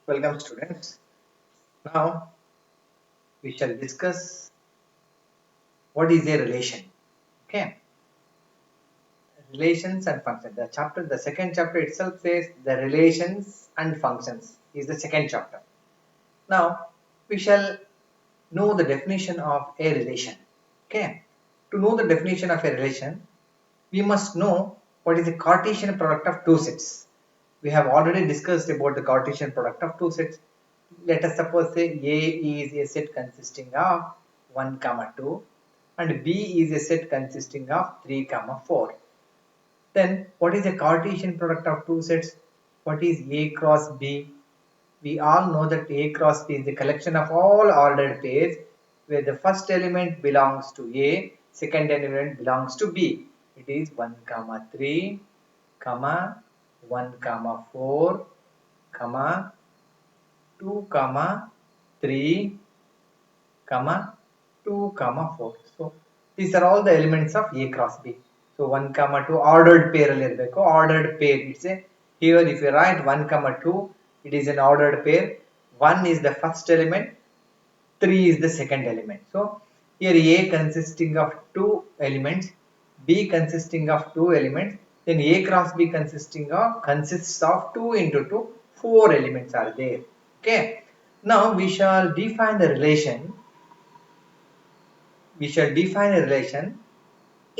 Welcome students. Now we shall discuss what is a relation. Okay, relations and functions. The second chapter itself says the relations and functions is the second chapter. Now we shall know the definition of a relation. Okay, to know the definition of a relation, we must know what is the Cartesian product of two sets. We have already discussed about the Cartesian product of two sets. Let us suppose say A is a set consisting of 1 comma 2 and B is a set consisting of 3 comma 4. Then what is a Cartesian product of two sets? What is A cross B? We all know that A cross B is the collection of all ordered pairs where the first element belongs to A, second element belongs to B. It is 1 comma 3 comma 1 comma 4 comma 2 comma 3 comma 2 comma 4. So these are all the elements of A cross B. So 1 comma 2 ordered pair ಅಲ್ಲಿ ಇರಬೇಕು. Ordered pair, it's a here if you write 1 comma 2, it is an ordered pair. 1 is the first element, 3 is the second element. So here A consisting of two elements, B consisting of two elements, then A cross B consists of 2 into 2, 4 elements are there. Okay, now we shall define a relation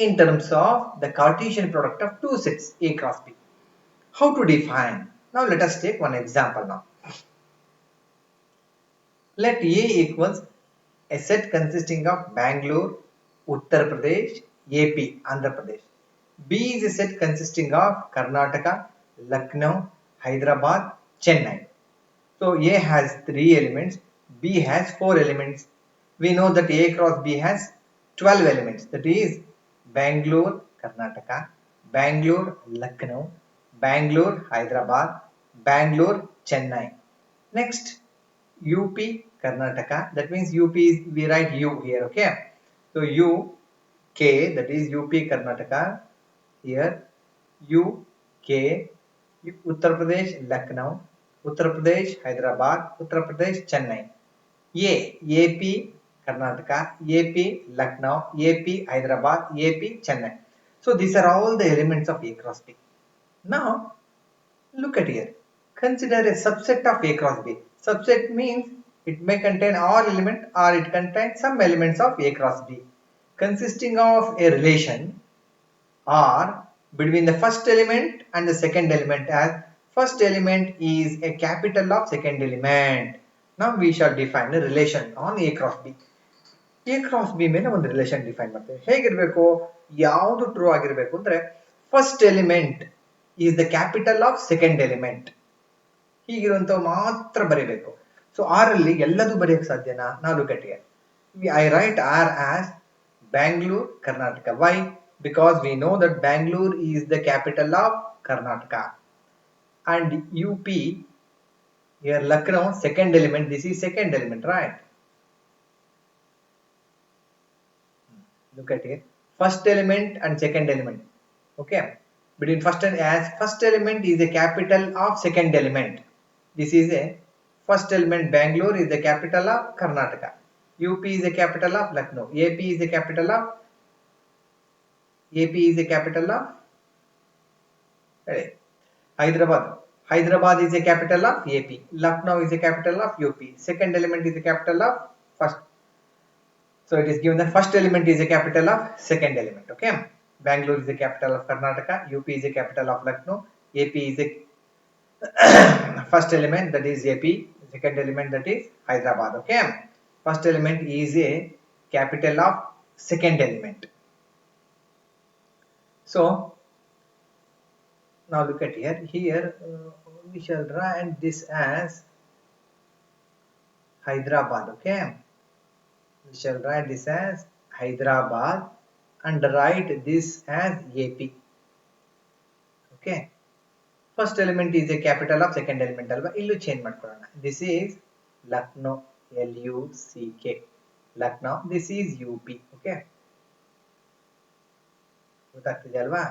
in terms of the Cartesian product of two sets A cross B. How to define? Now let us take one example now. Let A equals a set consisting of Bangalore, Uttar Pradesh, AP, Andhra Pradesh. B is a set consisting of Karnataka, Lucknow, Hyderabad, Chennai. So A has 3 elements, B has 4 elements. We know that A cross B has 12 elements. That is Bangalore, Karnataka, Bangalore, Lucknow, Bangalore, Hyderabad, Bangalore, Chennai. Next, UP, Karnataka. That means UP is, we write U here, okay? So U, K, that is UP, Karnataka. Here, U, K, Uttar Pradesh, Lucknow, Uttar Pradesh, Hyderabad, Uttar Pradesh, Chennai. A, AP, Karnataka, AP, Lucknow, AP, Hyderabad, AP, Chennai. So these are all the elements of A cross B. Now, look at here. Consider a subset of A cross B. Subset means it may contain all elements or it contains some elements of A cross B consisting of a relation or between the first element and the second element, as first element is a capital of second element. Now we shall define the relation on A cross B. A cross B ಮೇಲೆ ಒಂದು relation define ಮಾಡ್ತೇವೆ. ಹೇಗಿರಬೇಕು, ಯಾವುದು true ಆಗಿರಬೇಕು ಅಂದ್ರೆ first element is the capital of second element, ಹೀಗಿರುವಂತವು ಮಾತ್ರ ಬರೀಬೇಕು. ಸೊ ಆರ್ ಅಲ್ಲಿ ಎಲ್ಲದೂ ಬರೆಯಕ್ಕೆ ಸಾಧ್ಯನಾ? ನಾವು look at here. I write R as Bangalore, Karnataka. Why? Because we know that Bangalore is the capital of Karnataka. And UP, here Lucknow, second element, this is second element, right? Look at here. First element and second element. Okay. Between first element is the capital of second element. This is a first element. Bangalore is the capital of Karnataka. UP is the capital of Lucknow. AP is the capital of Hyderabad. Hyderabad is the capital of AP. Lucknow is the capital of UP. Second element is the capital of first. So it is given the first element is the capital of second element. Okay. Bangalore is the capital of Karnataka. UP is the capital of Lucknow. AP is the first element, that is AP. Second element, that is Hyderabad. Okay. First element is a capital of second element. So now look at here. Here we shall write this as Hyderabad. Okay. We shall write this as Hyderabad and write this as AP. Okay. First element is a capital of second element alva. Illu change ಮಾಡ್ಕೊಳ್ಳೋಣ. This is Lucknow, LUCK. Lucknow. This is UP. Okay. ಗೊತ್ತಾಗ್ತಿದೆ ಅಲ್ವಾ?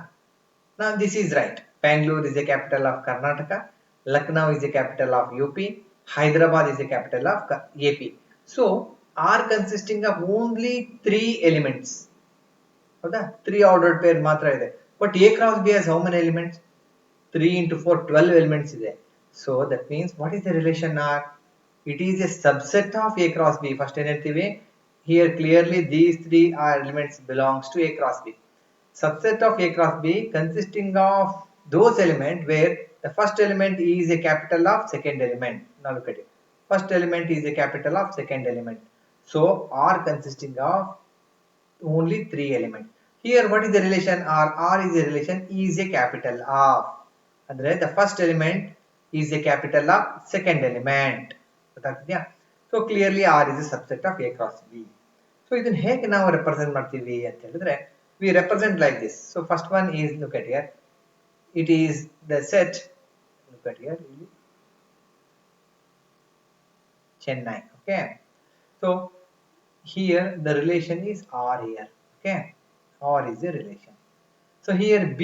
Now this is right. Bangalore is the capital of Karnataka. Lucknow is the capital of UP. Hyderabad is the capital of AP. So R consisting of only 3 elements. Okay? 3 ordered pair matra ide. But A cross B has how many elements? 3 into 4, 12 elements ide. So that means what is the relation R? It is a subset of A cross B. First way. Here clearly these 3 elements belongs to A cross B. Subset of A cross B consisting of those elements where the first element is a capital of second element. Now look at it. First element is a capital of second element. So R consisting of only 3 elements. Here what is the relation R? R is a relation is a capital of. Andre the first element is a capital of second element. So clearly R is a subset of A cross B. So ಇದನ್ನ ಹೇಗೆ ನಾವು represent ಮಾಡ್ತೀವಿ ಅಂತ ಹೇಳಿದ್ರೆ we represent like this. So first one is, look at here, it is the set, look at here, Chennai. Okay, so here the relation is R here. Okay, R is the relation. So here B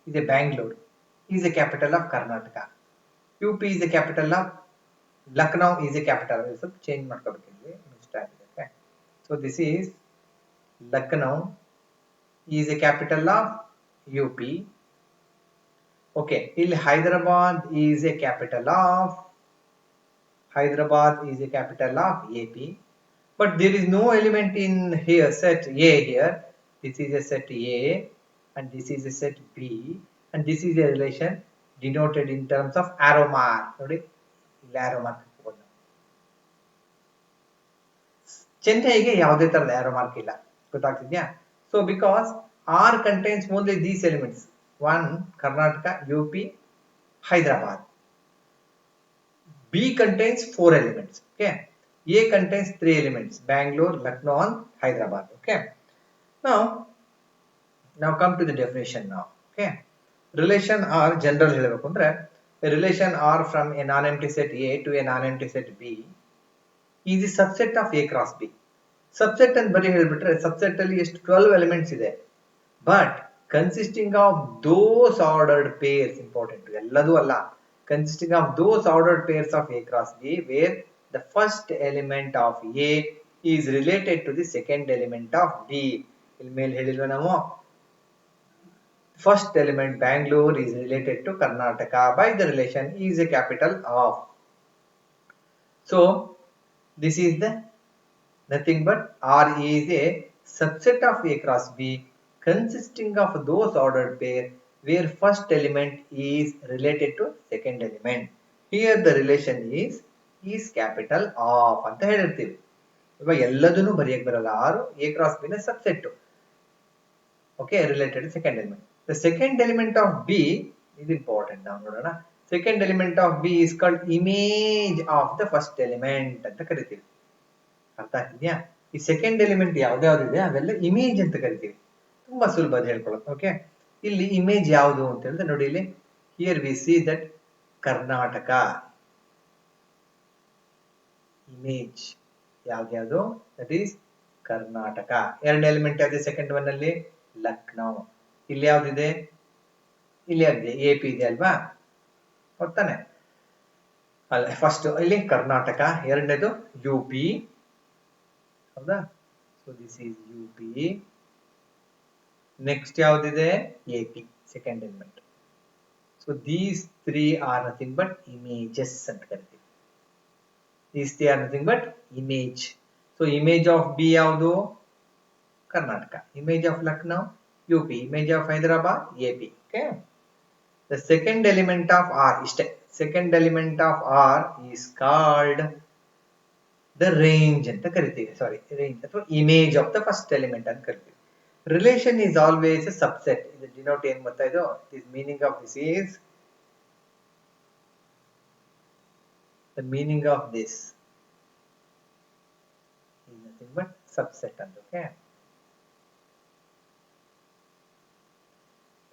is a Bangalore, is a capital of Karnataka. UP is the capital of Lucknow, is a capital. So change ಮಾಡ್ಕೋಬೇಕಿಲ್ಲಿ. Okay, so this is Lucknow is a capital of UP. Okay, Hyderabad is a capital of AP. But there is no element in here set A here. This is a set A and this is a set B and this is a relation denoted in terms of arrow mark. Arrow mark. ಚೆನ್ನೈಗೆ ಯಾವುದೇ ತರದ arrow mark ಇಲ್ಲ. ಗೊತ್ತಾಗ್ತಿದ್ಯಾ? So because R contains only these elements. 1 Karnataka, UP, Hyderabad. B contains 4 elements. Okay. A contains 3 elements. Bangalore, Lucknow and Hyderabad. Okay. Now come to the definition now. Okay. Relation R general ಹೇಳಬೇಕು ಅಂದ್ರೆ a relation R from a non-empty set A to a non-empty set B is a subset of A cross B. Subset and ಬರೀ ಹೇಳಿಬಿಟ್ರೆ subset ಅಲ್ಲಿ ಎಷ್ಟು 12 elements ಇದೆ. But consisting of those ordered pairs, important ಎಲ್ಲದೂ ಅಲ್ಲ, consisting of those ordered pairs of A cross B where the first element of A is related to the second element of B. ಇಲ್ಲಿ ಮೇಲೆ ಹೇಳಿಲ್ವ ನಾವು first element Bangalore is related to Karnataka by the relation is a capital of. So this is the nothing but R is a subset of A cross B consisting of those ordered pair where first element is related to second element. Here the relation is capital of ಅಂತ ಹೇಳಿರ್ತೀವಿ. ಇವಾಗ ಎಲ್ಲದನ್ನು ಬರೆಯಕ್ಕೆ ಬರಲ್ಲ. R A cross B ನ subset. Okay, related to second element. The second element of B is important. Now ನೋಡೋಣ. Second element of B is called image of the first element ಅಂತ ಕರಿತೀವಿ. ಅರ್ಥ ಆಗ್ತಿದ್ಯಾ? ಈ ಸೆಕೆಂಡ್ ಎಲಿಮೆಂಟ್ ಯಾವ್ದಾವ್ದಿದೆ ಅವೆಲ್ಲ image ಅಂತ ಕರಿತೀವಿ. ತುಂಬಾ ಸುಲಭ ಅದು ಹೇಳ್ಕೊಳ್ಳೋದು. ಓಕೆ, ಇಲ್ಲಿ ಇಮೇಜ್ ಯಾವುದು ಅಂತ ಹೇಳಿದ್ರೆ ನೋಡಿ, ಇಲ್ಲಿ here V see that Karnataka image ಯಾವ್ದು ದಟ್ ಈಸ್ ಕರ್ನಾಟಕ. ಎರಡು ಎಲಿಮೆಂಟ್ ಯಾವ್ದು ಸೆಕೆಂಡ್ ಒನ್ ಅಲ್ಲಿ? ಲಕ್ನೋ. ಇಲ್ಲಿ ಯಾವ್ದಿದೆ? ಇಲ್ಲಿ ಯಾವ್ದಿದೆ? AP ಇದೆ ಅಲ್ವಾ? ಗೊತ್ತಾನೆ ಅಲ್ಲ, ಫಸ್ಟ್ ಇಲ್ಲಿ ಕರ್ನಾಟಕ, ಎರಡನೇದು UP. ಹೌದಾ? So this is UP. Next ಯಾವ್ದಿದೆ? AP, second element. So these three are nothing but images ಅಂತ ಕರಿತೀವಿ. These three are nothing but image. So image of B ಯಾವುದು? Karnataka. Image of Lucknow UP. Image of Hyderabad AP. Okay, the second element of R ಇಷ್ಟೇ. second element of R is called the range ಅಂತ ಕರಿತೀವಿ. ಸಾರಿ, range ಅಥವಾ image of the first element ಅಂತ ಕರಿತೀವಿ. relation is always a subset. ಇದು denote ಏನು ಗೊತ್ತಾ? ಇದು this meaning of this is the meaning of this is nothing but subset ಅಂತ. okay,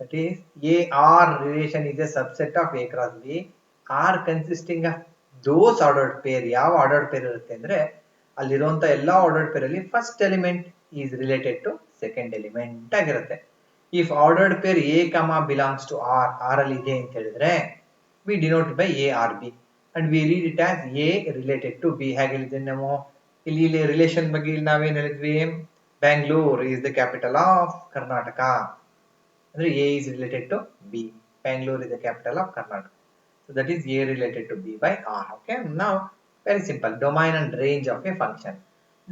that is AR relation is a subset of A cross B. R consisting of those ordered pair. ಯಾವ ordered pair ಇರುತ್ತೆ ಅಂದ್ರೆ ಅಲ್ಲಿರುವಂತ ಎಲ್ಲಾ ordered pair ಅಲ್ಲಿ first element is related to second element ಆಗಿರುತ್ತೆ. If ordered pair A, belongs to R, R ಅಲ್ಲಿ ಇದೆ ಅಂತ ಹೇಳಿದ್ರೆ we denote by ARB. and we read it as A related to B. ಹೇಗೆ ಹೇಳಿದ್ವಿ ನಾವು ಇಲ್ಲಿ ರಿಲೇಷನ್ ಬಗ್ಗೆ ಇಲ್ಲಿ ನಾವೇನು ಹೇಳಿದ್ವಿ, Bangalore is the capital of Karnataka ಅಂದ್ರೆ A is related to B. Bangalore is the capital of Karnataka. So that is A related to B by R. Okay. Now very simple. Domain and range of a function.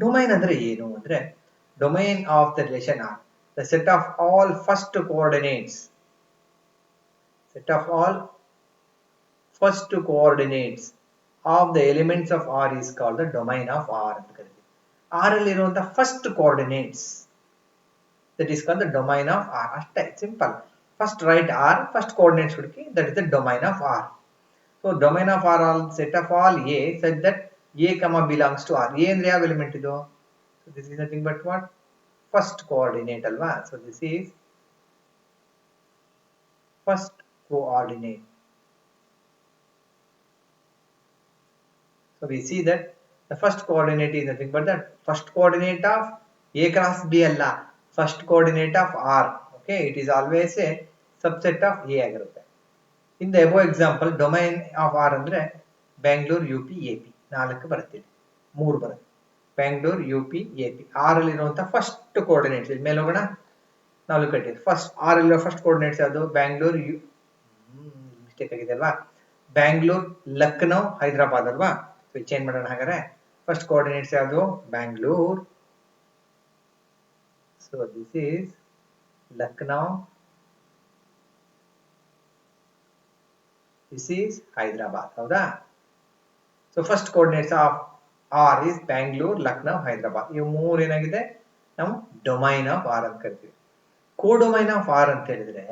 Domain andre ಏನು ಅಂದ್ರೆ domain of the relation R. The set of all first coordinates. Set of all first coordinates of the elements of R is called the domain of R ಅಂತ ಕರೀತೀವಿ. R ಅಲ್ಲಿ ಇರುವಂತಹ first coordinates, that is called the domain of R. ಅಷ್ಟೇ simple. First write R, first coordinates ಹುಡುಕಿ, that is the domain of R. So domain of R all set of all A such that A comma belongs to R. A ಅಂದ್ರೆ ಯಾವ element ಇದು? So this is nothing but what? First coordinate ಅಲ್ವಾ? So this is first coordinate. So we see that the first coordinate is nothing but the first coordinate of A cross B ಅಲ್ಲ, first coordinate of R. Okay, it is always a subset of A ಆಗಿರುತ್ತೆ. In the above example, domain of R ಅಂದ್ರೆ Bangalore, UP, AP 4 ಬರುತ್ತೆ, 3 ಬರುತ್ತೆ. Bangalore, UP, AP. R ಅಲ್ಲಿ ಇರುವಂತಹ first coordinates ಇಲ್ಲಿ ಮೇಲೆ ಹೋಗೋಣ. ನಾವು ಲುಕ್ ಫಸ್ಟ್ R ಅಲ್ಲಿ ಫಸ್ಟ್ ಕೋಆರ್ಡಿನೇಟ್ಸ್ ಯಾವುದು? ಬ್ಯಾಂಗ್ಳೂರ್, ಮಿಸ್ಟೇಕ್ ಆಗಿದೆ ಅಲ್ವಾ, ಬ್ಯಾಂಗ್ಳೂರ್, ಲಕ್ನೋ, ಹೈದರಾಬಾದ್ ಅಲ್ವಾ. ಸೊ ಚೇಂಜ್ ಮಾಡೋಣ. ಹಾಗಾದ್ರೆ ಫಸ್ಟ್ ಕೋಆರ್ಡಿನೇಟ್ಸ್ ಯಾವುದು? Bangalore. So this is Lucknow, this is Hyderabad. ಹೌದಾ? So first coordinates of R is Bangalore, Lucknow, Hyderabad. ಇವು ಮೂರು ಏನಾಗಿದೆ, ನಾವು ಡೊಮೈನ್ ಆಫ್ R ಅಂತ ಕರಿತೀವಿ. ಕೋಡೊಮೈನ್ ಆಫ್ R ಅಂತ ಹೇಳಿದ್ರೆ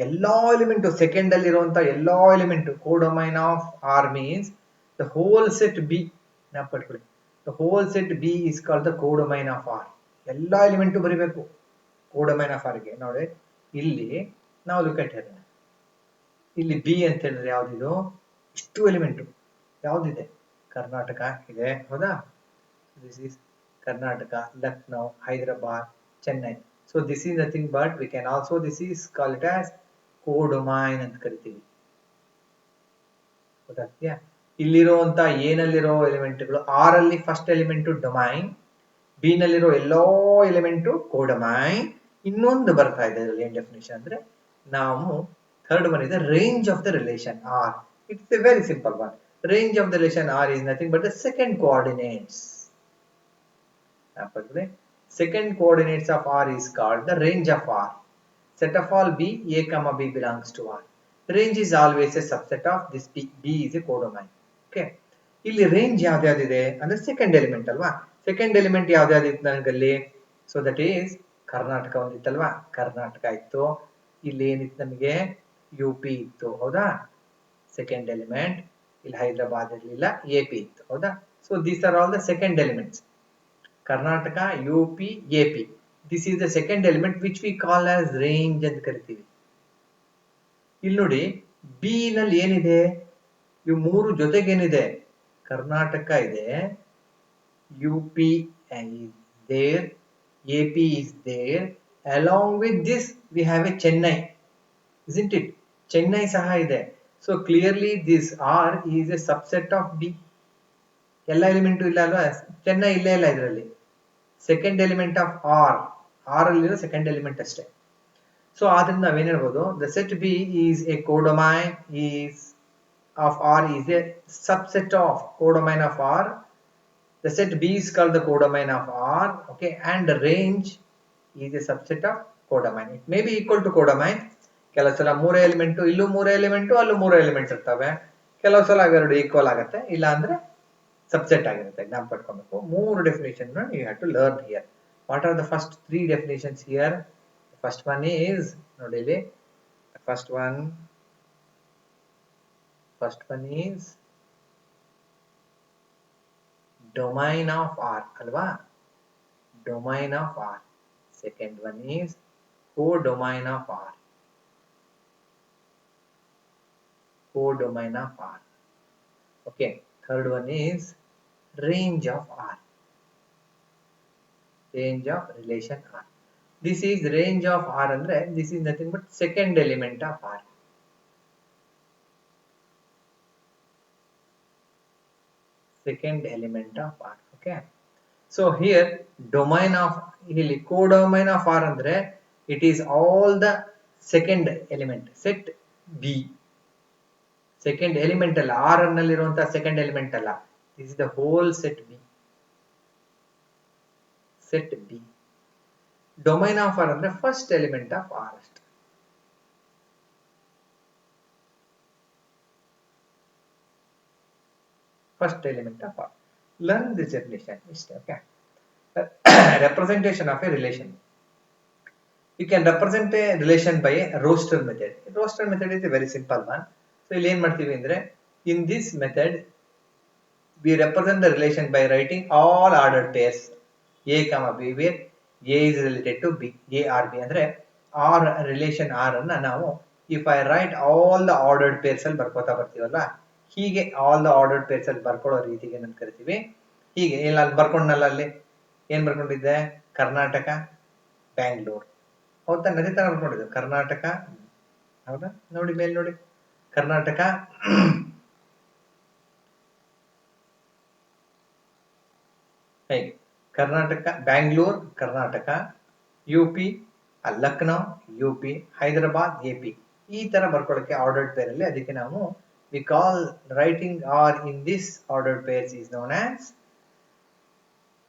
ಎಲ್ಲಾ ಎಲಿಮೆಂಟ್ ಸೆಕೆಂಡ್ ಅಲ್ಲಿ ಇರುವಂತಹ ಎಲ್ಲಾ element, codomain of R means the whole set B. ನೆನಪಿಟ್ಕೊಳ್ಳಿ, the whole set B is called the codomain of R. ಎಲ್ಲಾ ಎಲಿಮೆಂಟ್ ಬರಿಬೇಕು ಕೋಡೊಮೈನ್ ಆಫ್ R ಗೆ. ನೋಡಿ ಇಲ್ಲಿ ನಾವು ಲುಕ್ ಅಟ್ ಹೇಳೋಣ. ಇಲ್ಲಿ ಬಿ ಅಂತ ಹೇಳಿದ್ರೆ ಯಾವ್ದಿದು? ಇಷ್ಟು ಎಲಿಮೆಂಟ್ ಯಾವ್ದಿದೆ? ಕರ್ನಾಟಕ ಇದೆ, ಹೌದಾ? This is Karnataka, Lucknow, Hyderabad, Chennai. So this is nothing but we can also this is call it as codomain ಅಂತ ಕರಿತೀವಿ. ಗೊತ್ತಾಗ್ತೀಯಾ? ಇಲ್ಲಿರುವಂತ ಏನಲ್ಲಿರೋ ಎಲಿಮೆಂಟ್ಗಳು, ಆರ್ ಅಲ್ಲಿ ಫಸ್ಟ್ ಎಲಿಮೆಂಟ್ ಡೊಮೈನ್, ಬಿ ನಲ್ಲಿರೋ ಎಲ್ಲೋ ಎಲಿಮೆಂಟ್ ಕೋಡೊಮೈನ್. ಇನ್ನೊಂದು ಬರ್ತಾ ಇದೆ ಇದರಲ್ಲಿ ಏನ್ ಡೆಫಿನೇಷನ್ ಅಂದ್ರೆ, ನಾವು ಥರ್ಡ್ ಒನ್ ಇದೆ range of the relation R. It's a very simple one. Range of the relation R is nothing but the second coordinates. Second coordinates of R is called the range of R. Set of all B, A comma B belongs to R. Range is always a subset of this B. B is a codomain. Okay. ಇಲ್ಲಿ range ಯಾವ್ದಾವ್ದಿದೆ ಅಂದ್ರೆ second element ಅಲ್ವಾ. Second element ಯಾವ್ದಾವ್ದಿತ್ತು ನನಗಲ್ಲಿ? So that is Karnataka ಒಂದಿತ್ತಲ್ವಾ, ಕರ್ನಾಟಕ ಇತ್ತು. ಇಲ್ಲಿ ಏನಿತ್ತು ನಮಗೆ? ಯು ಪಿ ಇತ್ತು, ಹೌದಾ? Second element. ಇಲ್ಲಿ ಹೈದರಾಬಾದ್ ಇರಲಿಲ್ಲ, ಎ ಪಿ ಇತ್ತು, ಹೌದಾ? So these are all the second elements. Karnataka, U P, A P. This is the second element which we call as range ಅಂತ ಕರಿತೀವಿ. ಇಲ್ಲಿ ನೋಡಿ ಬಿ ನಲ್ಲಿ ಏನಿದೆ? ಇವು ಮೂರು ಜೊತೆಗೇನಿದೆ? ಕರ್ನಾಟಕ ಇದೆ, U P is there, AP is there. Along with this we have a Chennai, isn't it? Chennai ಸಹ ಇದೆ. So clearly this R is a subset of B. ಎಲ್ಲ ಎಲಿಮೆಂಟು ಇಲ್ಲ ಅಲ್ವಾ? ಚೆನ್ನೈ ಇಲ್ಲೇ ಇಲ್ಲ ಇದರಲ್ಲಿ. Second element of R, R ಅಲ್ಲಿರೋ second element ಅಷ್ಟೇ. ಸೊ ಆದ್ರಿಂದ ನಾವೇನ್ ಹೇಳ್ಬೋದು? The set B is a codomain is of R is a subset of codomain of R. The set B is called the codomain of R, okay, and the range is a subset of codomain. It may be equal to codomain. ಕೆಲವು ಸಲ ಮೂರೇ element, ಇಲ್ಲೂ ಮೂರೇ element, ಅಲ್ಲೂ ಮೂರೇ element ಇರ್ತವೆ. ಕೆಲವು ಸಲ ಅವೆರಡು ಈಕ್ವಲ್ ಆಗುತ್ತೆ, ಇಲ್ಲ ಅಂದ್ರೆ ಸಬ್ಸೆಟ್ ಆಗಿರುತ್ತೆ. ಜ್ಞಾಪಕ ಪಡ್ಕೊಬೇಕು. ಮೂರು definition you have to learn here. What are the first three definitions here? First one is, ನೋಡಿ ಇಲ್ಲಿ, first one is domain of R, alva? Domain of R. Second one is codomain of R. Codomain of R. Okay. Third one is range of R. Range of relation R. This is range of R andre this is nothing but second element of R. second element of R. Okay. So here domain of ಇಲ್ಲಿ codomain of R ಅಂದ್ರೆ it is all the second element set B. Second element ಅಲ್ಲ, R ನಲ್ಲಿರುವಂತಹ second element ಅಲ್ಲ, this is the whole set B. Set B. Domain of R ಅಂದ್ರೆ first element of R ಅಷ್ಟೇ. First element of R. Learn this definition. Okay. Representation of a relation. You can represent a relation by a roster method. Roster method is a very simple one. So ಇಲ್ಲಿ ಏನ್ ಮಾಡ್ತೀವಿ ಅಂದ್ರೆ, in this method we represent the relation by writing all ordered pairs A, B, where A is related to B. A or B ಅಂದ್ರೆ R relation R ಅನ್ನ ನಾವು if I write all the ordered pairs ಅಲ್ಲಿ ಬರ್ಕೋತಾ ಬರ್ತೀವಲ್ಲ, ಹೀಗೆ all the ordered pairs ಅಲ್ಲಿ ಬರ್ಕೊಳ್ಳೋ ರೀತಿಗೆ ಏನಂತ ಕರಿತೀವಿ, ಹೀಗೆ ಎಲ್ಲ ಅಲ್ಲಿ ಬರ್ಕೊಂಡಲ್ಲ, ಅಲ್ಲಿ ಏನ್ ಬರ್ಕೊಂಡಿದ್ದೆ, ಕರ್ನಾಟಕ ಬ್ಯಾಂಗ್ಳೂರ್, ಹೌದಾ, ನದಿ ತರ ಬರ್ಕೊಂಡಿದ್ದೆ, ಕರ್ನಾಟಕ, ಹೌದಾ, ನೋಡಿ ಮೇಲೆ ನೋಡಿ, ಕರ್ನಾಟಕ ಹೇಗೆ Karnataka Bangalore Karnataka, UP Lucknow UP, Hyderabad AP, ಈ ತರ ಬರ್ಕೊಳ್ಳೋಕೆ ಆರ್ಡರ್ಡ್ ಪೇರ್ ಅಲ್ಲಿ, ಅದಕ್ಕೆ ನಾವು we call writing R in this ordered pairs is known as,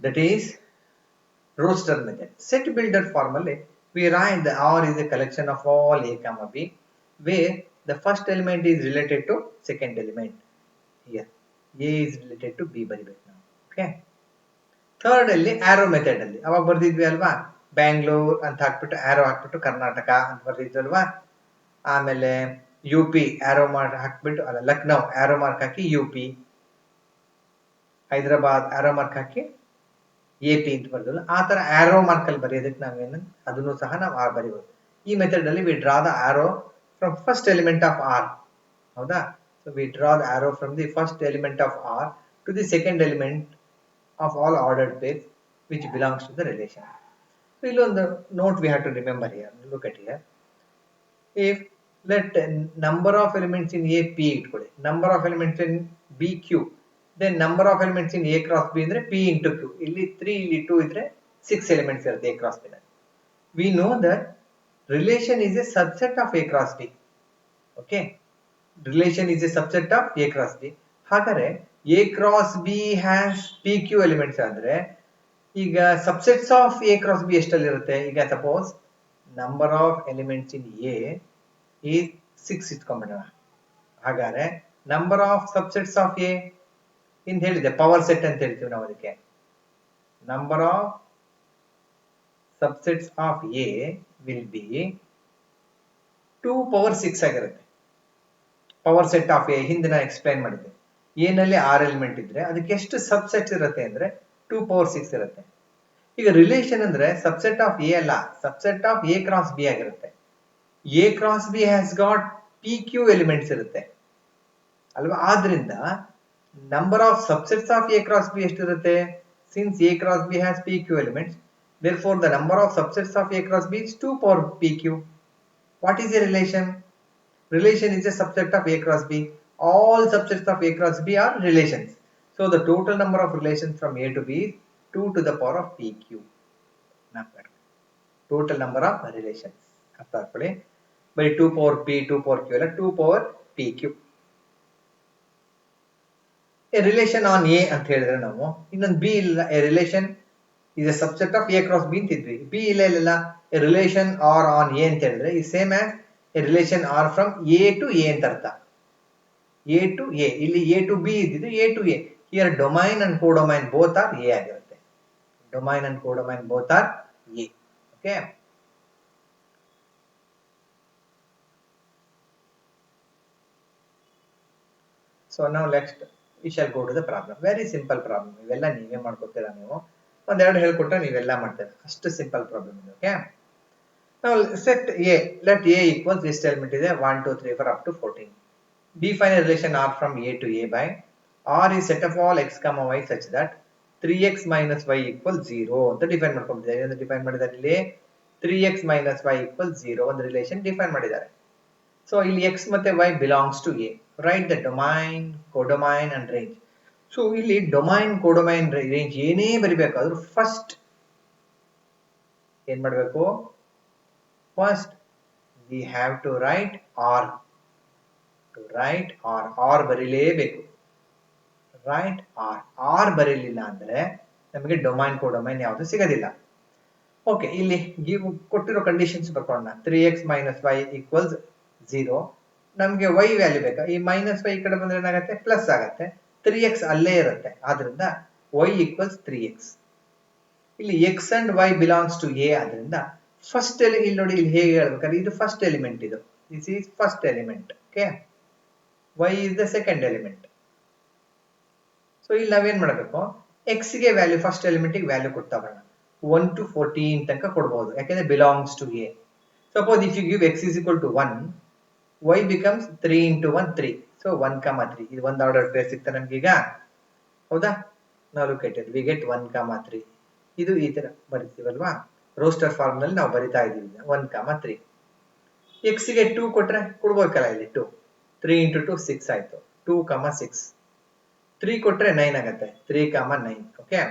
that is roster method. Set builder formally we write the R is a collection of all A, B, where the first element is related to second element. Here A is related to B ಬರಿಬೇಕು ನಾವು. Okay. Third ಅಲ್ಲಿ ಆರೋ method ಅಲ್ಲಿ ಅವಾಗ ಬರ್ದಿದ್ವಿ ಅಲ್ವಾ, ಬ್ಯಾಂಗ್ಳೂರ್ ಅಂತ ಹಾಕ್ಬಿಟ್ಟು ಆರೋ ಹಾಕ್ಬಿಟ್ಟು ಕರ್ನಾಟಕ ಅಂತ ಬರ್ದಿದ್ವಿ ಅಲ್ವಾ, ಆಮೇಲೆ UP ಆರೋ ಮಾರ್ಕ್ ಹಾಕ್ಬಿಟ್ಟು, ಅಲ್ಲ ಲಕ್ನೋ ಆರೋ ಮಾರ್ಕ್ ಹಾಕಿ UP, ಹೈದರಾಬಾದ್ ಆರೋ ಮಾರ್ಕ್ ಹಾಕಿ AP ಅಂತ ಬರ್ದಲ್ಲ, ಆ ತರ ಆರೋ ಮಾರ್ಕ್ ಅಲ್ಲಿ ಬರೆಯೋದಕ್ಕೆ ನಾವೇನು ಅದನ್ನು ಸಹ ನಾವು ಬರೀಬಹುದು. ಈ ಮೆಥಡ್ ಅಲ್ಲಿ we draw the arrow from first element of R, ಹೌದಾ, so we draw the arrow from the first element of R to the second element of all ordered pairs which belongs to the relation. So illondu note we have to remember here. Look at here. If let number of elements in A P itkoli, number of elements in B Q, then number of elements in A cross B andre P into Q. Illi 3 illi 2 idre 6 elements irutte A cross B. We know that relation is a subset of A cross B. Okay, relation is a subset of A cross B. ಹಾಗಾದ್ರೆ A cross B has PQ elements ಅಂದ್ರೆ ಈಗ subsets of A cross B ಎಷ್ಟಲ್ಲಿ ಇರುತ್ತೆ, ಈಗ suppose number of elements in A is 6 ಇಟ್ಕೊಂಡ್ಬಿಡೋಣ, ಹಾಗಾದ್ರೆ number of subsets of A ಇಂತ ಹೇಳಿದೆ, power set ಅಂತ ಹೇಳ್ತೀವಿ ನಾವು ಅದಕ್ಕೆ, number of subsets of A will be 2 power 6 ಆಗಿರುತ್ತೆ. ಪವರ್ ಸೆಟ್ ಆಫ್ A ಹಿಂದೆ ನಾನು ಎಕ್ಸ್ಪ್ಲೈನ್ ಮಾಡಿದ್ದೆ, A ನಲ್ಲಿ 6 ಎಲಿಮೆಂಟ್ ಇದ್ರೆ ಅದಕ್ಕೆ ಎಷ್ಟು ಸಬ್ಸೆಟ್ಸ್ ಇರುತ್ತೆ ಅಂದ್ರೆ 2 ಪವರ್ 6 ಇರುತ್ತೆ. ಈಗ ರಿಲೇಷನ್ ಅಂದ್ರೆ ಸಬ್ಸೆಟ್ ಆಫ್ A ಅಲ್ಲ, subset of A cross B ಆಗಿರುತ್ತೆ. A cross B has got PQ elements ಇರುತ್ತೆ ಅಲ್ವಾ, ಆದ್ರಿಂದ number of subsets of A cross B ಎಷ್ಟಿರುತ್ತೆ, since A cross B has PQ elements, therefore the number of subsets of A cross B is 2 power PQ. What is a relation? Relation is a subset of A cross B. All subsets of A cross B are relations. So the total number of relations from A to B is 2 to the power of PQ. Total number of relations. By 2 power P, 2 power Q, 2 power PQ. A relation on A ಅಂತ ಹೇಳಿದ್ರೆ ನಾವು ಇನ್ನೊಂದು B ಇಲ್ಲ, a relation is a subset of A cross B ಅಂತಿದ್ವಿ, B ಇಲ್ಲ, a relation R on A ಅಂತ ಹೇಳಿದ್ರೆ is same as a relation R from A to A ಅಂತ ಅರ್ಥ. A to A, ಇಲ್ಲಿ A to B ಇದ್ದಿದ್ದು A to A. Here domain and codomain both are A ಆಗಿರುತ್ತೆ. Domain and codomain both are A. Okay. So now next we shall go to the problem. Very simple problem. ಇವೆಲ್ಲ ನೀವೇ ಮಾಡ್ಕೊತೀರಾ, ನೀವು ಒಂದೆರಡು ಹೇಳ್ಕೊಟ್ರೆ ನೀವೆಲ್ಲ ಮಾಡ್ತೀರಾ, ಅಷ್ಟು simple problem ಇದೆ. Okay, now set A, let A equals this element ಇದೆ 1 2 3 4 up to 14. Define a relation R from A to A by R is set of all x comma y such that 3x minus y equals 0 ಅಂತ define ಮಾಡ್ಕೊಂಡಿದ್ದಾರೆ. ಏನು define ಮಾಡಿದ್ದಾರೆ ಇಲ್ಲಿ, 3x minus y equals 0 ಒಂದು relation define ಮಾಡಿದ್ದಾರೆ. So ಇಲ್ಲಿ x ಮತ್ತೆ y belongs to A. Write the domain, codomain and range. So ಇಲ್ಲಿ ಡೊಮೈನ್ ಕೋಡೊಮೈನ್ ರೇಂಜ್ ಏನೇ ಬರಿಬೇಕಾದ್ರೂ ಫಸ್ಟ್ ಏನ್ ಮಾಡಬೇಕು, first we have to write R, R ಬರೀಲೇಬೇಕು, ರೈಟ್ ಆರ್ ಬರೀಲಿಲ್ಲ ಅಂದ್ರೆ ನಮಗೆ ಡೊಮೈನ್ ಕೋಡೊಮೈನ್ ಯಾವುದು ಸಿಗೋದಿಲ್ಲ. ಓಕೆ, ಇಲ್ಲಿ ಕೊಟ್ಟಿರೋ ಕಂಡೀಷನ್ಸ್ ಬರ್ಕೊಳ್ಳೋಣ. 3x - y = 0. ನಮಗೆ y ವ್ಯಾಲ್ಯೂ ಬೇಕಾ, ಈ -y ಈ ಕಡೆ ಬಂದ್ರೆ ಏನಾಗುತ್ತೆ, ಪ್ಲಸ್ ಆಗುತ್ತೆ, 3x ಅಲ್ಲೇ ಇರುತ್ತೆ, ಆದ್ರಿಂದ y = 3x. ಇಲ್ಲಿ x and y belongs to a ಆದ್ರಿಂದ ಫಸ್ಟ್ ಇಲ್ಲಿ ನೋಡಿ, ಇಲ್ಲಿ ಹೇಗೆ ಹೇಳ್ಬೇಕಾದ್ರೆ ಇದು ಫಸ್ಟ್ ಎಲಿಮೆಂಟ್, ಇದು this is first element. Okay, y is the second element. So ಇಲ್ಲಿ ನಾವೇನ್ ಮಾಡಬೇಕು, x ಗೆ ವ್ಯಾಲ್ಯೂ, ಫಸ್ಟ್ ಎಲಿಮೆಂಟ್ ಗೆ ವ್ಯಾಲ್ಯೂ ಕೊಡ್ತಾ ಬರೋಣ. 1 to 14 ತನಕ ಕೊಡಬಹುದು, ಯಾಕಂದ್ರೆ belongs to a. Suppose if you give x = 1, y becomes 3 × 1 3. So 1, 3 ಇದು ಒಂದು ಆರ್ಡರ್ ಪೇರ್ ಸಿಗ್ತಾ ನಮ್ಗೆ ಈಗ, ಹೌದಾ? ನಾವು look at it, we get 1, 3. ಇದು ಈ ತರ ಬರಿತೀವಲ್ವಾ, ರೋಸ್ಟರ್ ಫಾರ್ಮ್ ನಲ್ಲಿ ನಾವು ಬರಿತಾ ಇದೀವಿ 1, 3. x ಗೆ 2 ಕೊಟ್ರೆ ಕೊಡ್ಬೇಕಲ್ಲ, ಇಲ್ಲಿ 2, 3 × 2 6 ಆಯ್ತು, 2, 6. 3 ಕೊಟ್ರೆ 9 ಆಗುತ್ತೆ, 3, 9. ಓಕೆ,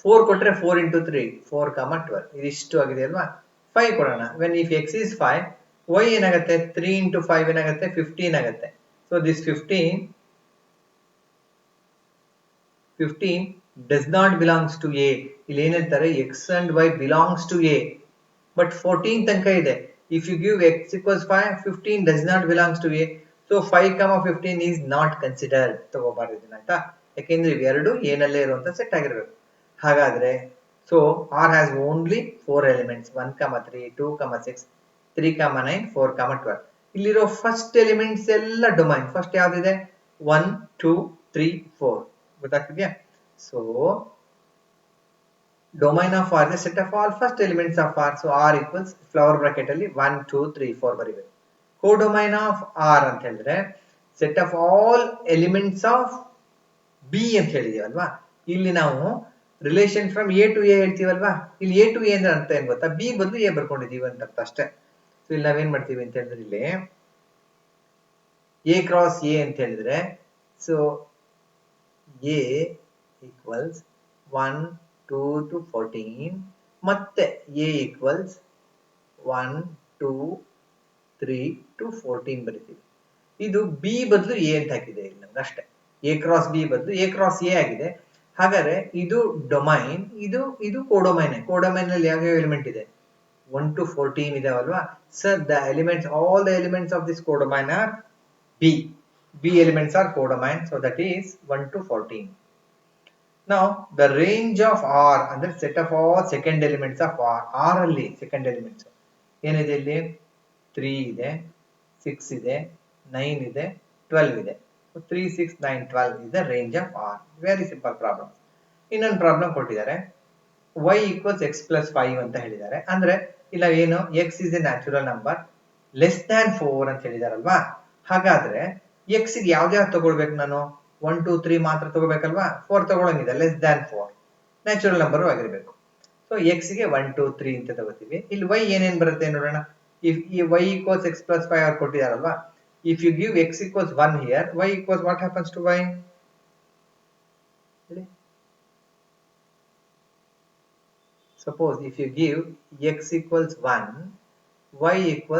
4 ಕೊಟ್ರೆ 4 × 3 4, 12. ಇದಿಷ್ಟು ಆಗಿದೆ ಅಲ್ವಾ. 5 ಕೊಡೋಣ. When if x is 5, y ಏನಾಗುತ್ತೆ, 3 × 5 ಏನಾಗುತ್ತೆ, 15 ಆಗುತ್ತೆ. So this 15 does not belongs to a. ಇಲ್ಲಿ ಏನ್ ಹೇಳ್ತಾರೆ, x and y belongs to a, but 14 ತನಕ ಇದೆ. If you give x = 5, 15 does not belongs to a. So 5, 15 is not considered. ತಗೋಬಾರ್ದು ಇದನ್ನ, ಆಯ್ತಾ? ಯಾಕೆಂದ್ರೆ ಇವೆರಡು ಏನಲ್ಲೇ ಇರುವಂತ ಸೆಟ್ ಆಗಿರ್ಬೇಕು. ಹಾಗಾದ್ರೆ so R has only 4 elements, 1, 3, 2, 6, 3, 9, 4, 12. ಇಲ್ಲಿರೋ ಫಸ್ಟ್ ಎಲಿಮೆಂಟ್ಸ್ ಎಲ್ಲ ಡೊಮೈನ್. ಫಸ್ಟ್ ಯಾವ್ದಿದೆ, 1, 2, 3, 4. ಗೊತ್ತಾಗ್ತಿದ್ಯಾ? So domain of R the set of all first elements of R. So R = flower bracket ಅಲ್ಲಿ 1, 2, 3, 4 ಬರೀಬೇಕು. ಕೋಡೊಮೈನ್ ಆಫ್ R ಅಂತ ಹೇಳಿದ್ರೆ set of all elements of B ಅಂತ ಹೇಳಿದೀವಲ್ವಾ. ಇಲ್ಲಿ ನಾವು relation from A to A ಹೇಳ್ತೀವಲ್ವಾ. ಇಲ್ಲಿ A to A ಅಂದ್ರೆ ಅರ್ಥ ಏನ್ ಗೊತ್ತಾ, B ಬದಲು A ಬರ್ಕೊಂಡಿದೀವಿ ಅಂತ ಅರ್ಥ ಅಷ್ಟೇ. ಸೊ ಇಲ್ಲಿ ನಾವೇನ್ ಮಾಡ್ತೀವಿ ಅಂತ ಹೇಳಿದ್ರೆ, ಇಲ್ಲಿ A × A ಅಂತ ಹೇಳಿದ್ರೆ, ಸೊ A = 1, 2 to 14, ಮತ್ತೆ A = 1, 2, 3 to 14 ಬರೀತೀವಿ. ಇದು B ಬದಲು A ಅಂತ ಹಾಕಿದೆ ಇಲ್ಲಿ ನಮ್ಗೆ ಅಷ್ಟೇ. A × B ಬದಲು A × A ಆಗಿದೆ. ಹಾಗಾದ್ರೆ ಇದು ಡೊಮೈನ್, ಇದು ಕೋಡೊಮೈನ್. ಕೋಡೊಮೈನ್ ಅಲ್ಲಿ ಯಾವ ಎಲಿಮೆಂಟ್ ಇದೆ, 1 to 14 ಇದಾವಲ್ವಾ. Sir the elements, all the elements of this codomain are B elements are codomain. So that is 1 to 14. Now the range of R ಅಂದ್ರೆ set of all second elements of R. R ಅಲ್ಲಿ second elements ಏನಿದೆ, ಇಲ್ಲಿ 3 ಇದೆ, 6 ಇದೆ, 9 ಇದೆ, 12 ಇದೆ. So 3, 6, 9, 12 is the range of R. Very simple problem. ಇನ್ನೊಂದು problem ಕೊಟ್ಟಿದ್ದಾರೆ, y = x + 5 ಅಂತ ಹೇಳಿದ್ದಾರೆ. ಅಂದ್ರೆ ಇಲ್ಲ ಏನು, x is a natural number less than 4 ಅಂತ ಹೇಳಿದಾರಲ್ವಾ. ಹಾಗಾದ್ರೆ x ಗೆ ಯಾವ್ದು ತಗೊಳ್ಬೇಕು ನಾನು, 1, 2, 3 ಮಾತ್ರ ತಗೋಬೇಕಲ್ವಾ. 4 ತಗೊಳಂಗಿದೆ, ಲೆಸ್ ದ್ಯಾನ್ 4 ನ್ಯಾಚುರಲ್ ನಂಬರ್ ಆಗಿರ್ಬೇಕು. ಸೊ x ಗೆ 1, 2, 3 ಅಂತ ತಗೋತೀವಿ. ಇಲ್ಲಿ y ಏನೇನ್ ಬರುತ್ತೆ ನೋಡೋಣ. ಇಫ್ ಈ y = x + 5 ಅವ್ರು ಕೊಟ್ಟಿದಾರಲ್ವಾ. If you give x = 1 here, y = what happens to y? Suppose if you give x = 1, y =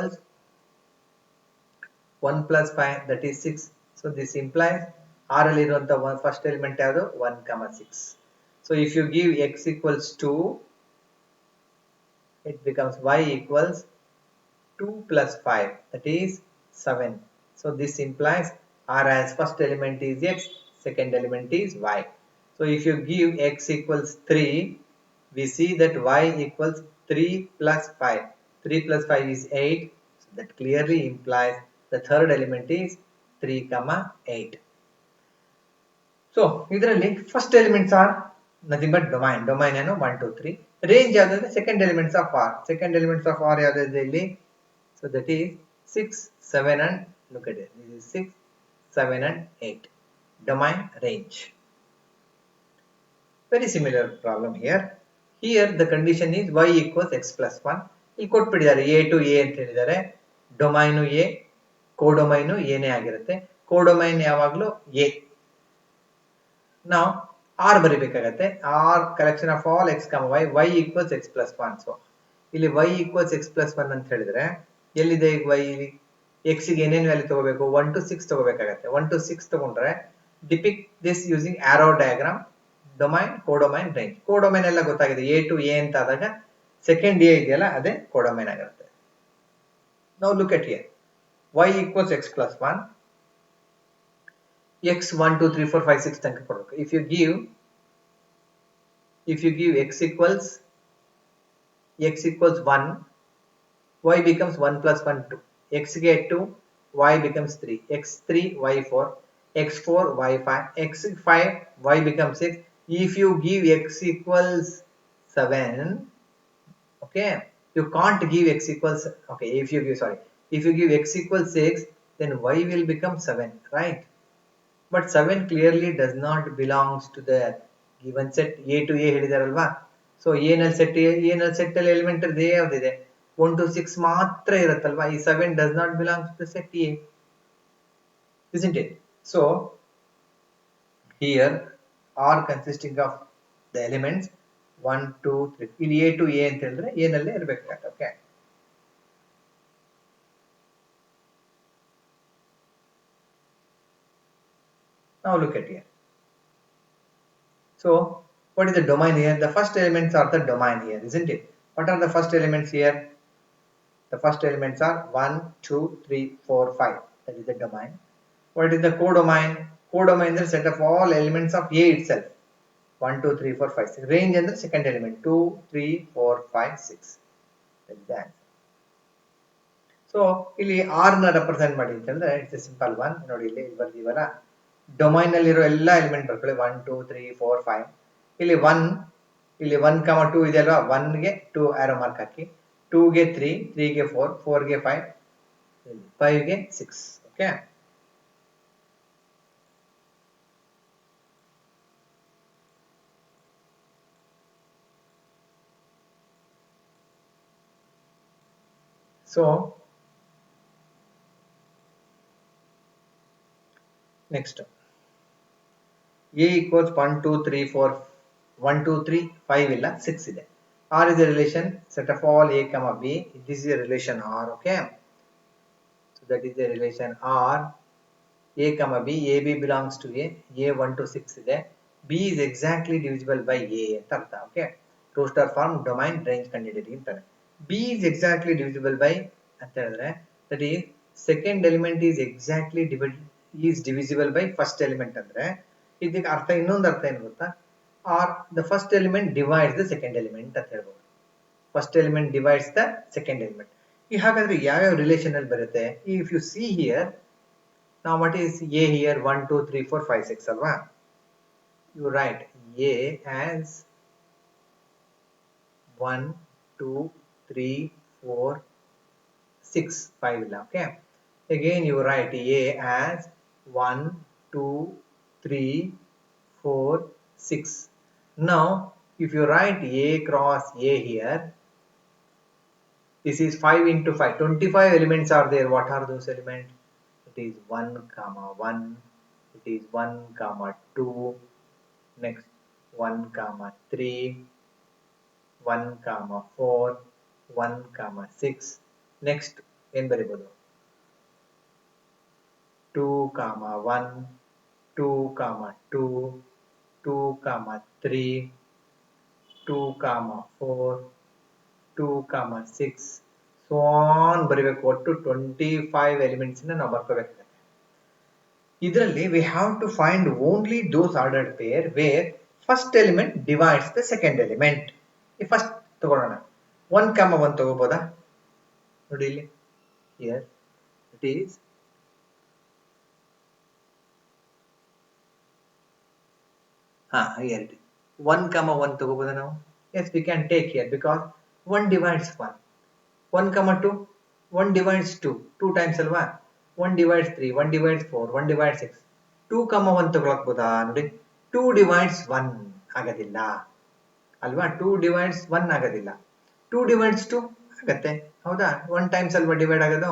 1 + 5, that is 6. So this implies R ಅಲ್ಲಿ ಇರುವಂತ ಫಸ್ಟ್ ಎಲಿಮೆಂಟ್ ಯಾವುದು, 1, 6. So if you give x = 2, it becomes y = 2 + 5, that is 7. So this implies R as first element is x, second element is y. So if you give x = 3, we see that y = 3 + 5. 3 + 5 is 8. So that clearly implies the third element is 3, 8. So ಇದರಲ್ಲಿ first elements are nothing but domain. Domain ಏನು, 1, 2, 3. Range ಯಾವ್ದಾದ್ರೆ second elements of R. Second elements of R ಯಾವ್ದಿದೆ ಇಲ್ಲಿ, so that is 6, 7 and look at it. This is 6, 7 and 8. Domain range. Very similar problem here. Here the condition is y = x + 1. ಇಲ್ಲಿ ಕೊಟ್ಬಿಟ್ಟಿದ್ದಾರೆ A to A ಅಂತ ಹೇಳಿದ್ದಾರೆ. Domain A, ಕೋಡೊಮೈನು ಏನೇ ಆಗಿರುತ್ತೆ. ಕೋಡೊಮೈನ್ ಯಾವಾಗಲೂ A. ನಾವು R ಬರಿಬೇಕಾಗತ್ತೆ. R collection of all x comma y, y equals x plus 1. So ಇಲ್ಲಿ y equals x plus 1 ಅಂತ ಹೇಳಿದ್ರೆ ಎಲ್ಲಿದೆ ಈಗ y? ಎಕ್ಸ್ ಗೆ ಏನೇನು ವ್ಯಾಲ್ಯೂ ತಗೋಬೇಕು? 1 to 6 ತಗೋಬೇಕಾಗತ್ತೆ. 1 to 6 ತಗೊಂಡ್ರೆ depict this using arrow diagram, domain, codomain, range. Codomain ಎಲ್ಲ ಗೊತ್ತಾಗಿದೆ. ಎ ಟು ಎ ಅಂತ ಆದಾಗ ಸೆಕೆಂಡ್ ಎ ಇದೆಯಲ್ಲ ಅದೇ ಕೋಡೊಮೈನ್ ಆಗಿರುತ್ತೆ. ನಾವು look at here. y equals x plus 1, x 1 2 3 4 5 6 ತನಕ ಕೊಡಬೇಕು. if you give x equals 1, y becomes 1 plus 1 2. x get 2, y becomes 3, x 3, y 4, x 4, y 5, x 5, y becomes 6. If you give x equals 7, okay, you can't give x equals, okay, if you give x equals 6, then y will become 7, right? But 7 clearly does not belongs to the given set. A to A ಹೇಳಿದಾರಲ್ವಾ? So A ನಲ್ಲಿ set ಅಲ್ಲಿ element ಯಾವ್ದಿದೆ? 1 to 6 ಮಾತ್ರ ಇರುತ್ತಲ್ವಾ? ಈ 7 does not belong to the set A, isn't it? So here R consisting of the elements 1 2 3. ಇಲ್ಲಿ A to A ಅಂತ ಹೇಳಿದ್ರೆ A ನಲ್ಲೇ ಇರಬೇಕಾಗುತ್ತೆ. Okay, now look at here. So what is the domain here? The first elements are the domain here, isn't it? What are the first elements here? The first elements are 1 2 3 4 5. That is the domain. What is the codomain? Codomain is the set of all elements of A itself. 1 2 3 4 5 6. Range is the second element. 2 3 4 5 6. That is the answer. So ಇಲ್ಲಿ R ನ represent ಮಾಡಿ ಅಂತಂದ್ರೆ it's a simple one. ನೋಡಿ ಇಲ್ಲಿ ಬರ್ದಿವಲ್ಲ, domain ನಲ್ಲಿರೋ ಎಲ್ಲ element ಬರ್ಕೊಳ್ಳಿ. 1 2 3 4 5. ಇಲ್ಲಿ 1, ಇಲ್ಲಿ 1, 2 ಇದೆ ಅಲ್ವಾ? 1 ಗೆ 2 ಆರೋ ಮಾರ್ಕ್ ಹಾಕಿ, 2 ಗೆ 3, 3 ಗೆ 4, 4 ಗೆ 5, 5 ಗೆ 6. Okay, so next A equals 1 2 3 4, 1 2 3 5 ಇಲ್ಲ, 6 ಇದೆ. R is a relation set of all A comma B. This is a relation R. Okay, so that is a relation R. A comma B, AB belongs to A. A 1 to 6 ಇದೆ. B is exactly divisible by A ಅಂತ ಅರ್ಥ. Okay, roster form, domain, range ಕಂಡುಹಿಡಿಯಿರಿ ಅಂತಾರೆ. B is exactly divisible by ಅಂತ ಹೇಳಿದ್ರೆ that is second element is exactly divisible by first element ಅಂದ್ರೆ ಇದಕ್ಕೆ ಅರ್ಥ, ಇನ್ನೊಂದು ಅರ್ಥ ಏನು ಗೊತ್ತಾ? R the first element divides the second element ಅಂತ ಹೇಳ್ಬೋದು. First element divides the second element. ಈ ಹಾಗಾದ್ರೆ ಯಾವ್ಯಾವ ರಿಲೇಷನ್ ಅಲ್ಲಿ ಬರುತ್ತೆ? If U see here, now what is A here? 1 2 3 4 5 6 alva. You write A as 1 2 3 4 6 5 illa. Okay, again you write A as 1 2 3 4 6. Now if you write A cross A here, this is 5 into 5, 25 elements are there. What are those elements? It is 1 comma 1, it is 1 comma 2, next 1 comma 3, 1 comma 4, 1 comma 6, next ಏನು ಬರಿಬೋದು? 2 comma 1, 2 comma 2, 2 comma 3, 2 comma 4, 2 comma 6, so on ಬರಿಬೇಕು. ಒಟ್ಟು 25 elements ನಾವು ಬರ್ಕೋಬೇಕಾಗುತ್ತೆ. ಇದರಲ್ಲಿ we have to find only those ordered pair where first element divides the second element. ಈ first ತಗೊಳ್ಳೋಣ. 1 comma 1 ತಗೋಬೋದಾ? ನೋಡಿ ಇಲ್ಲಿ, here it is here it is 1 comma 1 ತಗೋಬೋದಾ ನಾವು? Yes, we can take here because 1 divides 1. 1 comma 2, 1 divides 2, 2 times ಅಲ್ವಾ? 1 divides 3, 1 divides 4, 1 divides 6. 2 comma 1 ತಗೊಳಕ್ಬೋದಾ? ನೋಡಿ, 2 divides 1 ಆಗೋದಿಲ್ಲ ಅಲ್ವಾ? 2 divides 1 ಆಗೋದಿಲ್ಲ. 2 divides 2 ಆಗತ್ತೆ, ಹೌದಾ? 1 times ಅಲ್ವಾ ಡಿವೈಡ್ ಆಗೋದು,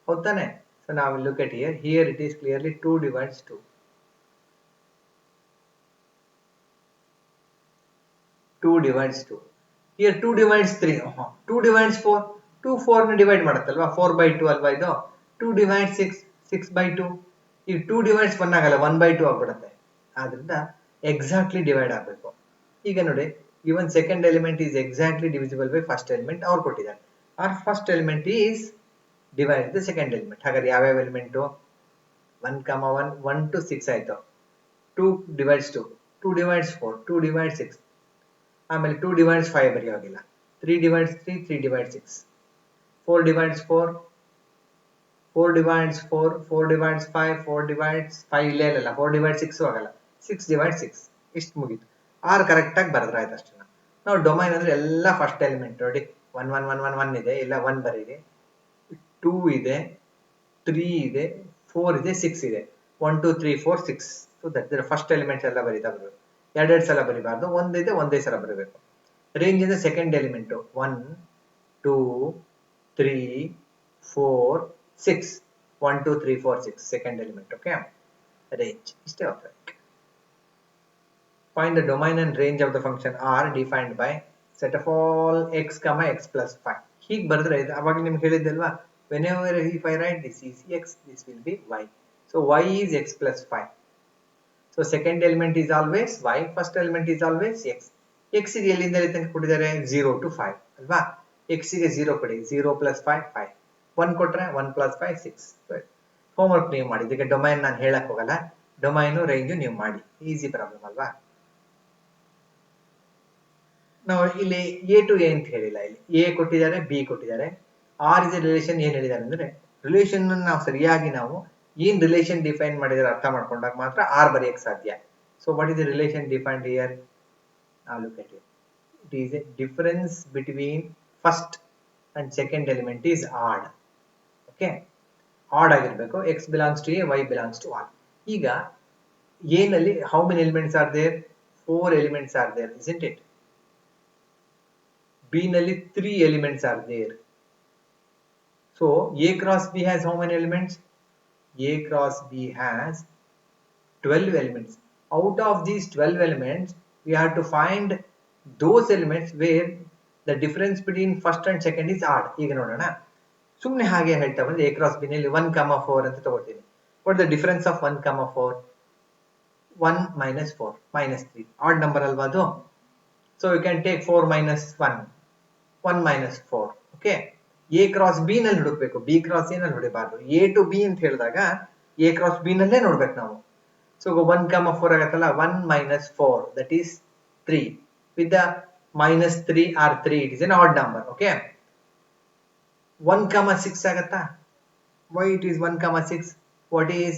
ಹೌದಾನೆ? So now we look at here. Here it is clearly 2 divides 2. 2 divides 2. Here 2 divides 3. 2 divides 4. 2 4 ನ ಡಿವೈಡ್ ಮಾಡುತ್ತಲ್ವಾ 4 by 2 ಅಲ್ವಾ ಇದು 2 divides 6 6 by 2 ಈ 2 divides 1 ಆಗಲ್ಲ 1 by 2 ಆಗ್ಬಿಡುತ್ತೆ ಆದ್ರಿಂದ ಎಕ್ಸಾಕ್ಟ್ಲಿ ಡಿವೈಡ್ ಆಗಬೇಕು ಈಗ ನೋಡಿ given second element is exactly divisible by first element ಅವ್ರು ಕೊಟ್ಟಿದ್ದಾರೆ our first element is divide the second element ಹಾಗಾದ್ರೆ ಯಾವ ಯಾವ ಎಲಿಮೆಂಟ್ 1 1 1 to 6 ಆಯ್ತು 2 divides 2 2 divides 4 2 divides 6 ಆಮೇಲೆ 2 divides 5 ಬರೆಯೋಗಿಲ್ಲ 3 divides 3 3 divides 6 4 divides 4 4 divides 4 4 divides 5 4 divides 5 ಇಲ್ಲೇ ಇಲ್ಲ 4 divides 6 ಆಗಲ್ಲ 6 divides 6 ಇಷ್ಟು ಮುಗೀತು 6 ಕರೆಕ್ಟ್ ಆಗಿ ಬರೆದ್ರೆ ಆಯ್ತು ಅಷ್ಟೇ ನಾವು ಡೊಮೈನ್ ಅಂದ್ರೆ ಎಲ್ಲ ಫಸ್ಟ್ ಎಲಿಮೆಂಟ್ ನೋಡಿ 1 1 1 1 1 ಇದೆ ಇಲ್ಲ 1 ಬರೀರಿ 2 ಇದೆ 3 ಇದೆ 4 ಇದೆ 6 ಇದೆ 1 2 3 4 6 ಸೊ ದಟ್ ಫಸ್ಟ್ ಎಲಿಮೆಂಟ್ಸ್ ಎಲ್ಲ ಬರೀತಾ ಬರಬೇಕು ಎರಡೆರಡು ಸಲ ಬರೀಬಾರ್ದು ಒಂದಿದೆ ಒಂದೇ ಸಲ ಬರಬೇಕು ರೇಂಜ್ ಇಂದ second element 1 2 3 4 6 1 2 3 4 6 second element okay range ಇಷ್ಟೇ ಹೋಗ್ತದೆ find the domain and range of the function r defined by set of all x comma x plus 5 ಹೀಗೆ ಬರೆದ್ರೆ ಇದು ಅವಾಗ ನಿಮ್ಗೆ ಹೇಳಿದ್ದಲ್ವಾ whenever if I write this is x this will be y so y is x plus 5 so second element is always y first element is always x x ಗೆ ಎಲ್ಲಿಂದ ಎಲ್ಲಿ ತನಕ ಕೊಟ್ಟಿದ್ದಾರೆ 0 to 5 ಅಲ್ವಾ x ಗೆ 0 ಕೊಡಿ 0 plus 5 5 1 ಕೊಟ್ರೆ 1 plus 5 6 homework ನೀವು ಮಾಡಿ ಇದಕ್ಕೆ ಡೊಮೈನ್ ನಾನು ಹೇಳಕ್ ಹೋಗಲ್ಲ ಡೊಮೈನ್ ರೇಂಜ್ ನೀವು ಮಾಡಿ ಈಸಿ ಪ್ರಾಬ್ಲಮ್ ಅಲ್ವಾ ನಾವು ಇಲ್ಲಿ a to a ಅಂತ ಹೇಳಿಲ್ಲ ಇಲ್ಲಿ a ಕೊಟ್ಟಿದ್ದಾರೆ b ಕೊಟ್ಟಿದ್ದಾರೆ r is a relation ಏನ್ ಹೇಳಿದ್ದಾರೆ ಅಂದ್ರೆ ರಿಲೇಷನ್ ನಾವು ಸರಿಯಾಗಿ ನಾವು ಏನ್ ರಿಲೇಷನ್ ಡಿಫೈನ್ ಮಾಡಿದ್ರೆ ಅರ್ಥ ಮಾಡ್ಕೊಂಡಾಗ ಮಾತ್ರ r ಬರೆಯಕ್ಕೆ ಸಾಧ್ಯ so what is the relation defined here now look at it it is a difference between first and second element is odd okay odd ಆಗಿರಬೇಕು x belongs to a y belongs to r ಈಗ a ನಲ್ಲಿ how many elements are there 4 elements are there isn't it b ನಲ್ಲಿ 3 elements are there so a cross b has how many elements a cross b has 12 elements out of these 12 elements we have to find those elements where the difference between first and second is odd ಈಗ ನೋಡೋಣ ಸುಮ್ಮನೆ ಹಾಗೆ ಹೇಳ್ತಾ ಬಂದ್ರೆ a cross b ನಲ್ಲಿ 1 4 ಅಂತ ತಗೊಳ್ತೀನಿ what is the difference of 1 4 1 minus 4 minus 3 odd number ಅಲ್ವಾ ಅದು so you can take 4 minus 1 1 minus 4 okay a cross b ನಲ್ಲಿ ಹುಡುಕಬೇಕು b cross a ನಲ್ಲಿ ಹುಡುಕಬಾರದು a to b ಅಂತ ಹೇಳಿದಾಗ a cross b ನಲ್ಲೇ ನೋಡಬೇಕು ನಾವು so 1 4 ಆಗತ್ತಲ್ಲ 1 minus 4 that is 3 with the minus 3 or 3 it is an odd number okay 1 6 ಆಗತ್ತಾ why it is 1 6 what is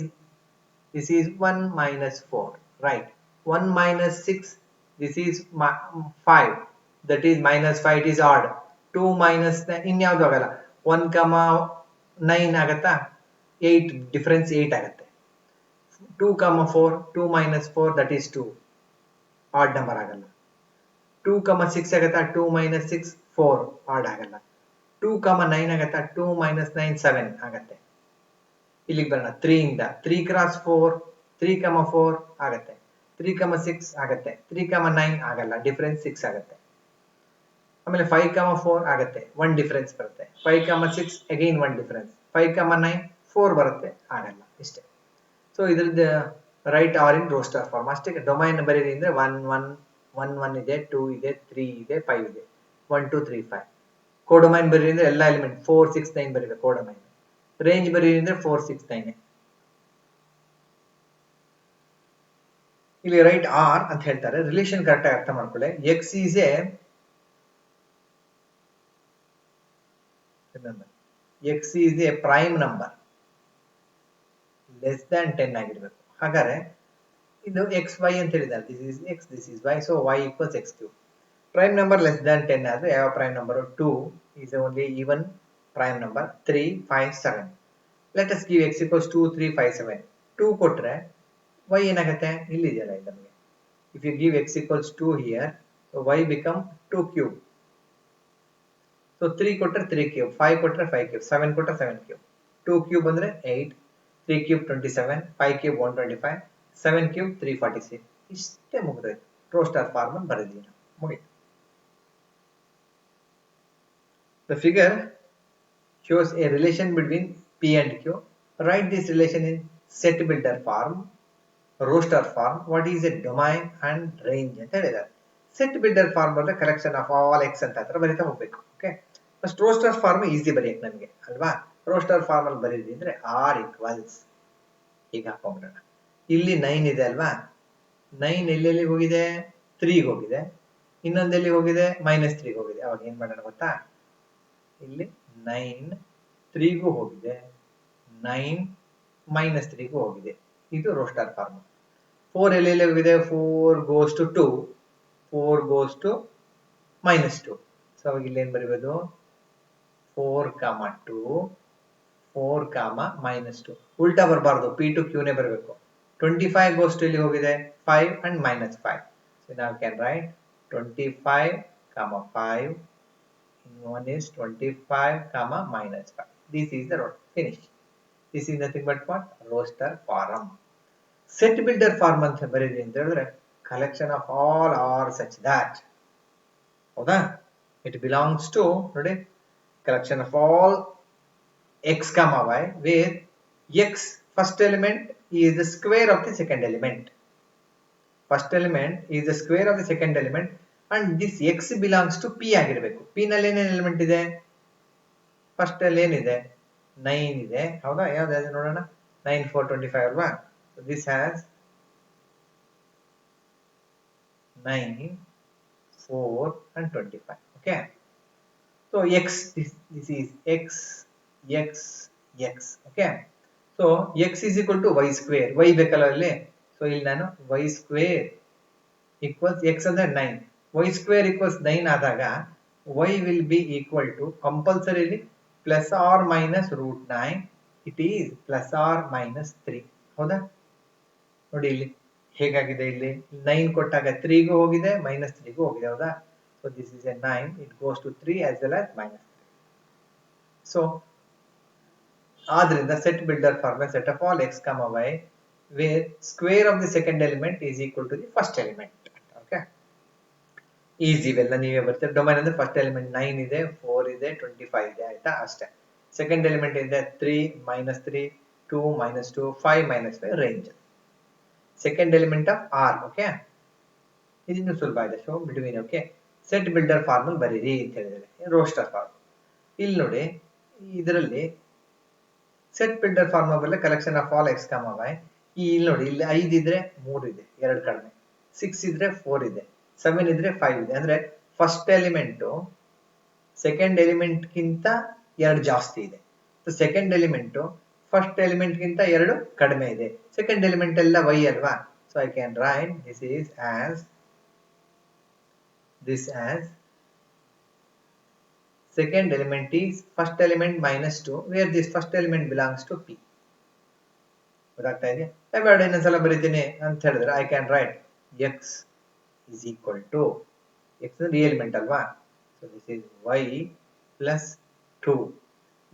this is 1 minus 4 right 1 minus 6 this is 5 that is minus 5 it is odd 2 minus 9 ಇನ್ಯಾವುದು ಆಗಲ್ಲ 1 9 ಆಗತ್ತಾ 8 difference 8 ಆಗುತ್ತೆ 2 4 2 minus 4 that is 2 odd number ಆಗಲ್ಲ 2 6 ಆಗತ್ತಾ 2 minus 6 4 odd ಆಗಲ್ಲ 2 9 ಆಗತ್ತಾ 2 minus 9 7 ಆಗುತ್ತೆ ಇಲ್ಲಿಗೆ ಬರೋಣ 3 ಇಂದ 3 cross 4 3 4 ಆಗುತ್ತೆ 3 6 ಆಗುತ್ತೆ 3 9 ಆಗಲ್ಲ ಡಿಫರೆನ್ಸ್ 6 ಆಗುತ್ತೆ ಆಮೇಲೆ 5 4 ಆಗುತ್ತೆ 1 ಡಿಫರೆನ್ಸ್ ಬರುತ್ತೆ 5 6 ಅಗೈನ್ 1 ಡಿಫರೆನ್ಸ್ 5 9 4 ಬರುತ್ತೆ ಆಗಲ್ಲ ಇಷ್ಟೇ ಸೊ ಇದ್ರದ್ದು ರೈಟ್ ಆರ್ ಇನ್ ರೋಸ್ಟರ್ ಫಾರ್ಮ್ ಅಷ್ಟೇ ಡೊಮೈನ್ ಬರೀರಿ ಅಂದ್ರೆ 1 ಇದೆ 2 ಇದೆ 3 ಇದೆ 5 ಇದೆ 1 2 3 5 ಕೋಡೊಮೈನ್ ಬರೀರಿ ಅಂದ್ರೆ ಎಲ್ಲ ಎಲಿಮೆಂಟ್ 4 6 9 ಬರೀರಿ ಕೋಡೊಮೈನ್ ರೇಂಜ್ ಬರೀರಿ ಅಂದ್ರೆ 4 6 9 ಇಲ್ಲಿ ರೈಟ್ ಆರ್ ಅಂತ ಹೇಳ್ತಾರೆ ರಿಲೇಷನ್ ಕರೆಕ್ಟ್ ಆಗಿ ಅರ್ಥ ಮಾಡ್ಕೊಳ್ಳಿ X is A x is a prime number less than 10 ಆಗಿರಬೇಕು ಹಾಗಾದ್ರೆ ಇದು xy ಅಂತ ಹೇಳಿದ್ದಾರೆ this is x this is y so y equals x cube prime number less than 10 ಆದ್ರೆ ಯಾವ prime number 2 is only even prime number 3 5 7 let us give x equals 2 3 5 7 2 ಕೊಟ್ರೆ y ಏನಾಗುತ್ತೆ ಇಲ್ಲಿ ಇದೆಯಲ್ಲ ಇದಕ್ಕೆ if you give x equals 2 here so y become 2 cube so 3 ಕೊಟ್ರೆ 3 cube 5 ಕೊಟ್ರೆ 5 cube 7 ಕೊಟ್ರೆ 7 cube 2 ಕ್ಯೂಬ್ ಅಂದ್ರೆ 8, 3 ಕ್ಯೂಬ್ 27, 5 ಕ್ಯೂಬ್ 125, 7 ಕ್ಯೂಬ್ 346. ಇಷ್ಟೇ ಮುಗಿದೋಯ್ತು. ರೋ ಸ್ಟಾರ್ ಫಾರ್ಮ್ ಅನ್ನು ಬರೆದಿದ್ದೀವಿ ನಾವು. ಮುಗಿತು. The figure shows a relation between P and Q. Write this relation in set builder form, row star form. What is a domain and range ಅಂತ ಹೇಳಿದ್ದಾರೆ. Set builder form ಅಂದ್ರೆ collection of all x ಅಂತ ಹತ್ರ ಬರೀತಾ ಹೋಗ್ಬೇಕು. Okay, first roster form easy ಬರೆಯಕ್ಕೆ ನಮಗೆ ಅಲ್ವಾ. ರೋ ಸ್ಟಾರ್ ಫಾರ್ಮ್ ಅಲ್ಲಿ ಬರೀದಿ ಅಂದ್ರೆ ಆರ್ ಈಕ್ವಲ್ಸ್ ಈಗ ಹಾಕೊಂಡ್ಬಿಡೋಣ. ಇಲ್ಲಿ 9 ಇದೆ ಅಲ್ವಾ, 9 ಎಲ್ಲೆಲ್ಲಿ ಹೋಗಿದೆ, 3 ಹೋಗಿದೆ, ಇನ್ನೊಂದೆಲ್ಲಿ ಹೋಗಿದೆ, -3 ಹೋಗಿದೆ. ಅವಾಗ ಏನ್ ಮಾಡೋಣ ಗೊತ್ತಾ, ಇಲ್ಲಿ 9 3ಗೂ ಹೋಗಿದೆ, 9 -3ಗೂ ಹೋಗಿದೆ. ಇದು ರೋ ಸ್ಟಾರ್ ಫಾರ್ಮ್. 4 ಎಲ್ಲೆಲ್ಲಿ ಹೋಗಿದೆ, 4 goes to 2, 4 goes to -2. So ಅವಾಗ ಇಲ್ಲಿ ಏನ್ ಬರೀಬಹುದು, 4, 2, 4, -2. ಉಲ್ಟಾ ಬರಬಾರ್ದು, P to Q ನೇ ಬರಬೇಕು. 25 goes to ಇಲ್ಲಿ ಹೋಗಿದೆ 5 and -5. So now we can write 25, 5. One is 25, -5. This is the row. Finish. This is nothing but what? Row star form. Set builder form ಅಂತ ಬರೀರಿ ಅಂತ ಹೇಳಿದ್ರೆ collection of all are such that. ಹೌದಾ? It belongs to, ನೋಡಿ, collection of all x, y where x first element is the square of the second element. First element is the square of the second element and this x belongs to P ಆಗಿರಬೇಕು. P ನಲ್ಲಿ ಏನೇನು element ಇದೆ, first ಅಲ್ಲಿ ಏನಿದೆ, 9 ಇದೆ. ಹೌದಾ, ಯಾವ್ದು ನೋಡೋಣ, 9, 4, 25 ಅಲ್ವಾ. This has 9, 4 and 25. Okay, so x, this is x, x, x. Okay, so x is equal to y square. y ಬೇಕಲ್ಲ ಇಲ್ಲಿ, ಸೊ ಇಲ್ಲಿ ನಾನು y square equals x ಅಂದ್ರೆ 9, y square equals 9 ಆದಾಗ y will be equal to compulsorily plus or minus √9. it is plus or minus 3. ಹೌದಾ, ನೋಡಿ ಇಲ್ಲಿ ಹೇಗಾಗಿದೆ, ಇಲ್ಲಿ 9 ಕೊಟ್ಟಾಗ 3ಗೂ ಹೋಗಿದೆ, -3ಗೂ ಹೋಗಿದೆ. ಹೌದಾ, so this is a 9, it goes to 3 as well as -3. so ಆದ್ರಿಂದ set builder form set of all x, y where square of the second element is equal to the first element. Okay, easy ಇವೆಲ್ಲ ನೀವೇ ಬರ್ತೀರಿ. Domain ಅಂದ್ರೆ first element 9 ಇದೆ, 4 ಇದೆ, 25 ಇದೆ. ಆಯ್ತಾ, ಅಷ್ಟೇ. ಸೆಕೆಂಡ್ ಎಲಿಮೆಂಟ್ ಇದೆ 3, -3, 2, -2, 5, -5 range. Second element of R. Okay, ಇದಿನ್ನೂ ಸುಲಭ ಇದೆ. So between. Okay, set builder form ಅಲ್ಲಿ ಬರೀರಿ ಅಂತ ಹೇಳಿದರೆ ರೋ ಸ್ಟಾರ್ ಫಾರ್ಮ್. ಇಲ್ಲಿ ನೋಡಿ, ಇದರಲ್ಲಿ ಸೆಟ್ ಬಿಲ್ಡರ್ ಫಾರ್ಮ್ ಬರಲ್ಲ collection of all x, y. ಇಲ್ಲಿ ನೋಡಿ, ಇಲ್ಲಿ 5 ಇದ್ರೆ 3 ಇದೆ, 2 ಕಡಿಮೆ. 6 ಇದ್ರೆ 4 ಇದೆ, 7 ಇದ್ರೆ 5 ಇದೆ. ಅಂದ್ರೆ ಫಸ್ಟ್ ಎಲಿಮೆಂಟ್ ಸೆಕೆಂಡ್ ಎಲಿಮೆಂಟ್ ಗಿಂತ 2 ಜಾಸ್ತಿ ಇದೆ. ಸೆಕೆಂಡ್ ಎಲಿಮೆಂಟ್ ಫಸ್ಟ್ ಎಲಿಮೆಂಟ್ ಗಿಂತ 2 ಕಡಿಮೆ ಇದೆ. ಸೆಕೆಂಡ್ ಎಲಿಮೆಂಟ್ ಎಲ್ಲ y ಅಲ್ವಾ, so I can write this as second element is first element -2 where this first element belongs to P. ಗೊತ್ತಾಗ್ತಾ ಇದೆಯಾ? ಬೇಡ ಇನ್ನೊಂದ್ಸಲ ಬರೀತೀನಿ ಅಂತ ಹೇಳಿದ್ರೆ I can write x is equal to, x real element ಅಲ್ವಾ, so this is y plus 2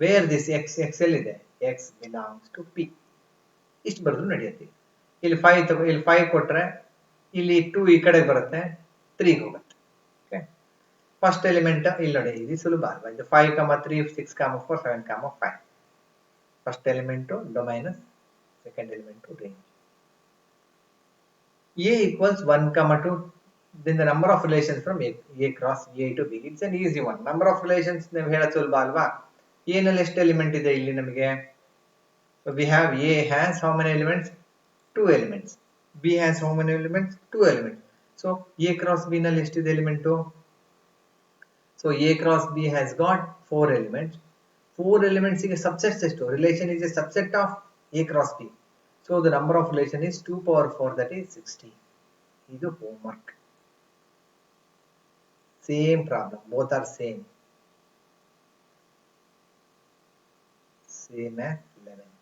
where this x ಎಲ್ಲಿದೆ, x belongs to P. ಇಷ್ಟು ಬರೆದ್ರು ನಡೆಯುತ್ತೆ. ಇಲ್ಲಿ 5 ಇಲ್ಲಿ 5 ಕೊಟ್ರೆ ಇಲ್ಲಿ 2 ಈ ಕಡೆ ಬರುತ್ತೆ, 3 ಹೋಗುತ್ತೆ. ಓಕೆ, ಫಸ್ಟ್ ಎಲಿಮೆಂಟ್ ಇಲ್ಲಿ ನೋಡಿ, ಇದು ಸುಲಭ ಅಲ್ವಾ. ಇದು 5, 3, 6, 4, 7, 5. First element domain, second element range. A equals 1, 2, then the number of relations from A cross A to B. It's an easy one. Number of relations ನೀವು ಹೇಳೋದು ಸುಲಭ ಅಲ್ವಾ. A ನಲ್ಲಿ ಎಷ್ಟು ಎಲಿಮೆಂಟ್ ಇದೆ ಇಲ್ಲಿ ನಮಗೆ? So we have A has how many elements? 2 elements. B has how many elements? 2 elements. So A cross B ನಲ್ಲಿ ಎಷ್ಟಿದೆ element? So A cross B has got 4 elements. 4 elements ಗೆ ಸಬ್ಸೆಟ್ಸ್ ಎಷ್ಟು? Relation is a subset of A cross B. So the number of relation is 2 power 4, that is 60. ಇದು homework. Same problem, both are same as 11th.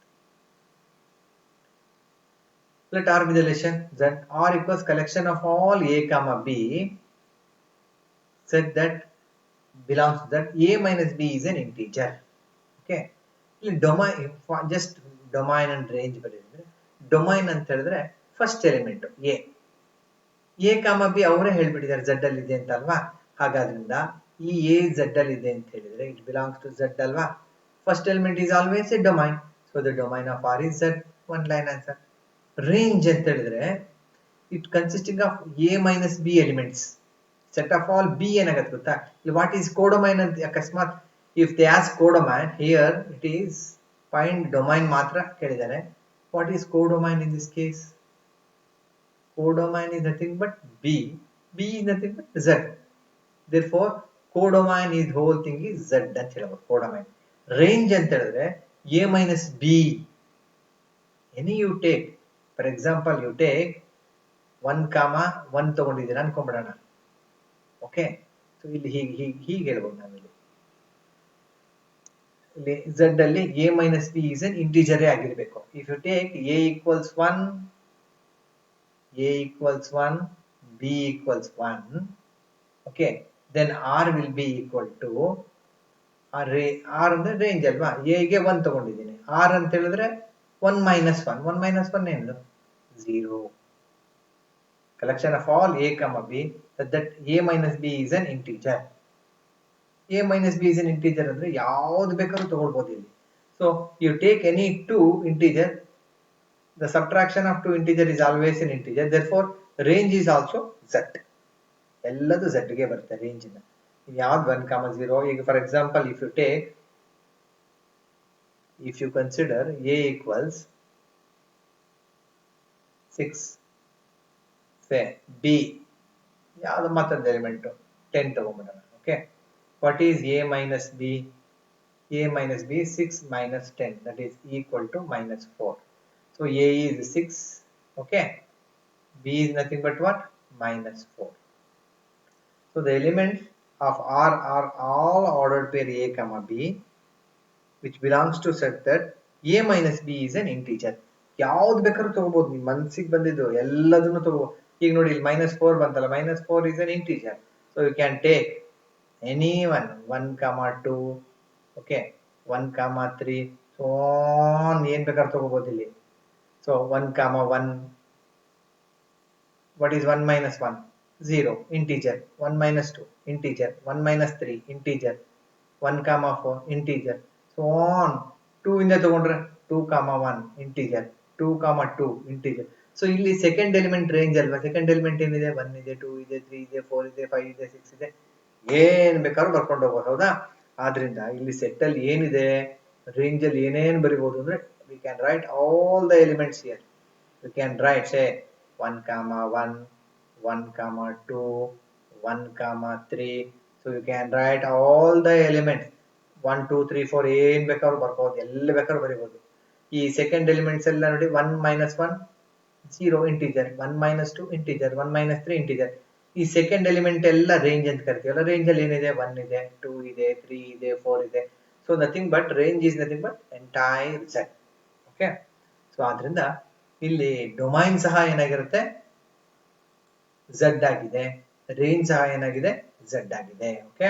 Let R be the relation that R equals collection of all A, B such that belongs to that A minus B is an integer. Okay, ಇಲ್ಲಿ domain just domain and range ಬರೀದ್ರೆ domain ಅಂತ ಹೇಳಿದ್ರೆ first element A comma B ಅವರೇ ಹೇಳ್ಬಿಟ್ಟಿದ್ದಾರೆ Z ಅಲ್ಲಿ ಇದೆ ಅಂತ ಅಲ್ವಾ. ಹಾಗಾದ್ರಿಂದ ಈ ಎ ಝಡ್ ಅಲ್ಲಿ ಇದೆ ಅಂತ ಹೇಳಿದ್ರೆ ಇಟ್ ಬಿಲಾಂಗ್ಸ್ ಟು ಝಡ್ ಅಲ್ವಾ. First element is always a domain, so the domain of R is Z. One line answer. Range ಅಂತ ಹೇಳಿದ್ರೆ it consisting of A minus B elements. Set of all B ಏನಾಗತ್ತೆ ಗೊತ್ತಾ, ಇಲ್ಲಿ what is codomain ಅಂತ ಅಕಸ್ಮಾತ್ if they ask codomain here it is find domain ಮಾತ್ರ ಕೇಳಿದ್ದಾರೆ. What is codomain in this case? Codomain is nothing but B. B is nothing but Z. Therefore, codomain is whole thing is Z ಅಂತ ಹೇಳ್ಬೋದು. codomain. Range ಅಂತ ಹೇಳಿದ್ರೆ A minus B. Any you take. For example, you take 1, 1 ತಗೊಂಡಿದ್ದೀರಾ ಅನ್ಕೊಂಡ್ಬಿಡೋಣ. Okay, so ಇಲ್ಲಿ ಹೀಗೆ ಹೇಳ್ಬೋದು ನಾವಿಲ್ಲಿ. ಇಲ್ಲಿ Z ಅಲ್ಲಿ A minus B is an integer ಆಗಿರಬೇಕು. If you take A equals 1, A equals 1, B equals 1, okay, then R will be equal to R ಅಂದ್ರೆ range ಅಲ್ವಾ. A ಗೆ 1 ತಗೊಂಡಿದ್ದೀನಿ, R ಅಂತ ಹೇಳಿದ್ರೆ 1 minus 1. 1 minus 1 ಏನು? 0. Collection of all A comma B, that A minus B is an integer. A minus B is an integer ಅಂದ್ರೆ ಯಾವ್ದು ಬೇಕಾದ್ರೂ ತಗೊಳ್ಬೋದು ಇಲ್ಲಿ. So you take any two integer, the subtraction of two integer is always an integer, therefore range is also Z. ಎಲ್ಲದು Z ಗೆ ಬರುತ್ತೆ range ಇಂದ. ಯಾವ್ದು 1, 0. ಈಗ for example if you consider A equals 6, say B ಯಾವ್ದು ಮತ್ತೊಂದು element 10 ತಗೊಂಡ್ಬಿಡೋಣ. Okay, what is A minus B? A minus B is 6 minus 10, that is equal to minus 4. So A is 6, okay, B is nothing but what? Minus 4. So the elements of R are all ordered pair A comma B, which belongs to set that A minus B is an integer. ಯಾವ್ದು ಬೇಕಾದ್ರೂ ತಗೋಬಹುದು, ನಿಮ್ಮ ಮನಸ್ಸಿಗೆ ಬಂದಿದ್ದು ಎಲ್ಲದನ್ನು ತಗೋಬಹುದು. ಈಗ ನೋಡಿ ಇಲ್ಲಿ -4 ಬಂತಲ್ಲ, -4 is an integer, so you can take any one, 1, 2, okay, 1, 3, so on, ಏನ್ ಬೇಕಾದ್ರೂ ತಗೋಬಹುದು ಇಲ್ಲಿ. So 1, 1, what is 1 minus 1? 0, integer. 1 minus 2, integer. 1 minus 3, integer. 1, 4, integer. So on. 2 ಇಂದ ತಗೊಂಡ್ರೆ 2, 1, integer. 2, 2, integer. So ಇಲ್ಲಿ ಸೆಕೆಂಡ್ ಎಲಿಮೆಂಟ್ ರೇಂಜ್ ಅಲ್ವಾ. ಸೆಕೆಂಡ್ ಎಲಿಮೆಂಟ್ ಏನಿದೆ? 1 ಇದೆ, 2 ಇದೆ, 3 ಇದೆ, 4 ಇದೆ, 5 ಇದೆ, 6 ಇದೆ, ಏನ್ ಬೇಕಾದ್ರೂ ಬರ್ಕೊಂಡು ಹೋಗ್ಬೋದು. ಹೌದಾ? ಆದ್ರಿಂದ ಇಲ್ಲಿ ಸೆಟ್ ಅಲ್ಲಿ ಏನಿದೆ, ರೇಂಜ್ ಅಲ್ಲಿ ಏನೇನ್ ಬರಿಬಹುದು ಅಂದ್ರೆ we can write all the elements here. You can write say 1, 1, 1, 2, 1, 3. So you can write all the elements 1, 2, 3, 4 ಏನ್ ಬೇಕಾದ್ರೂ ಬರ್ಬೋದು, ಎಲ್ಲ ಬೇಕಾದ್ರೂ ಬರಿಬಹುದು. ಈ ಸೆಕೆಂಡ್ ಎಲಿಮೆಂಟ್ಸ್ ಎಲ್ಲ ನೋಡಿ 1 minus 1, 0, integer. 1 minus 2, integer. 1 minus 3, integer. ಈ ಸೆಕೆಂಡ್ ಎಲಿಮೆಂಟ್ ಎಲ್ಲ ರೇಂಜ್ ಅಂತ ಕರಿತೀವಲ್ಲ. ರೇಂಜ್ ಅಲ್ಲಿ ಏನಿದೆ? 1 ಇದೆ, 2 ಇದೆ, 3 ಇದೆ, 4 ಇದೆ. So nothing but range is nothing but entire Z. Okay, so ಆದ್ರಿಂದ ಇಲ್ಲಿ ಡೊಮೈನ್ ಸಹ ಏನಾಗಿರುತ್ತೆ? Z ಆಗಿದೆ. ರೇಂಜ್ ಸಹ ಏನಾಗಿದೆ? Z ಆಗಿದೆ. ಓಕೆ,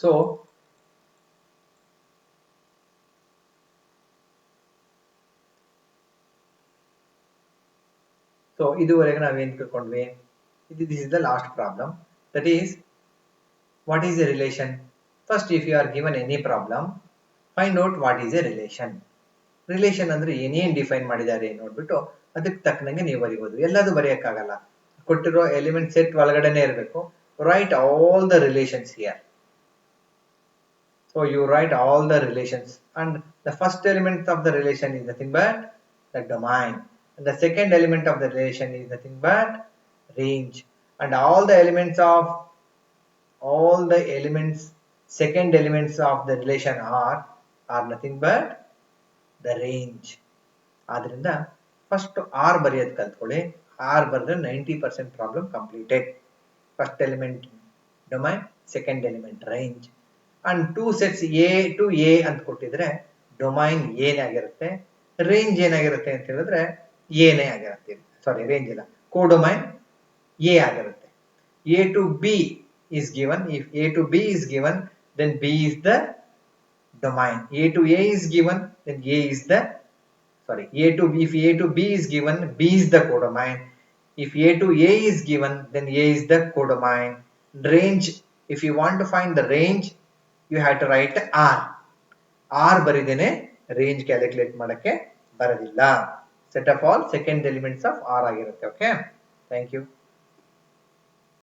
ಸೊ ಇದುವರೆಗೆ ನಾವೇನ್ ತಿಳ್ಕೊಂಡ್ವಿ? This is the last problem, that is what is a relation. First, if you are given any problem, find out what is a relation. Relation ಅಂದ್ರೆ ಏನೇನ್ ಡಿಫೈನ್ ಮಾಡಿದ್ದಾರೆ ನೋಡ್ಬಿಟ್ಟು ಅದಕ್ಕೆ ತಕ್ಕನಂಗೆ ನೀವು ಬರೀಬಹುದು. ಎಲ್ಲದೂ ಬರೆಯಕ್ಕಾಗಲ್ಲ, ಕೊಟ್ಟಿರೋ ಎಲಿಮೆಂಟ್ ಸೆಟ್ ಒಳಗಡೆನೆ ಇರಬೇಕು. Write all the relations here. So you write all the relations and the first element of the relation is nothing but the domain, and the second element of the relation is nothing but range, and all the second elements of the relation are nothing but the range. ಆದ್ರಿಂದ first R ಬರೆಯೋದು ಕಲ್ತ್ಕೊಳ್ಳಿ. R ಬರೆದ್ರೆ 90% problem completed. First element domain, second element range, and two sets A to A ಅಂತ ಕೊಟ್ಟಿದ್ರೆ domain ಏನಾಗಿರುತ್ತೆ, range ಏನಾಗಿರುತ್ತೆ ಅಂತ ಹೇಳಿದ್ರೆ ಏನೇ ಆಗಿರುತ್ತೆ. ಸಾರಿ, ರೇಂಜ್ ಇಲ್ಲ, ಕೋಡೊಮೈನ್ ಎ ಆಗಿರುತ್ತೆ. A to B is given. If A to B is given, then B is the domain. A to A is given, then A is the, sorry, if A to B is given, B is the codomain. If A to A is given, then A is the codomain. Range, if you want to find the range, you have to write R. R baridene range calculate madake baradilla. Set of all second elements of R ಆಗಿರುತ್ತೆ. Okay, thank you.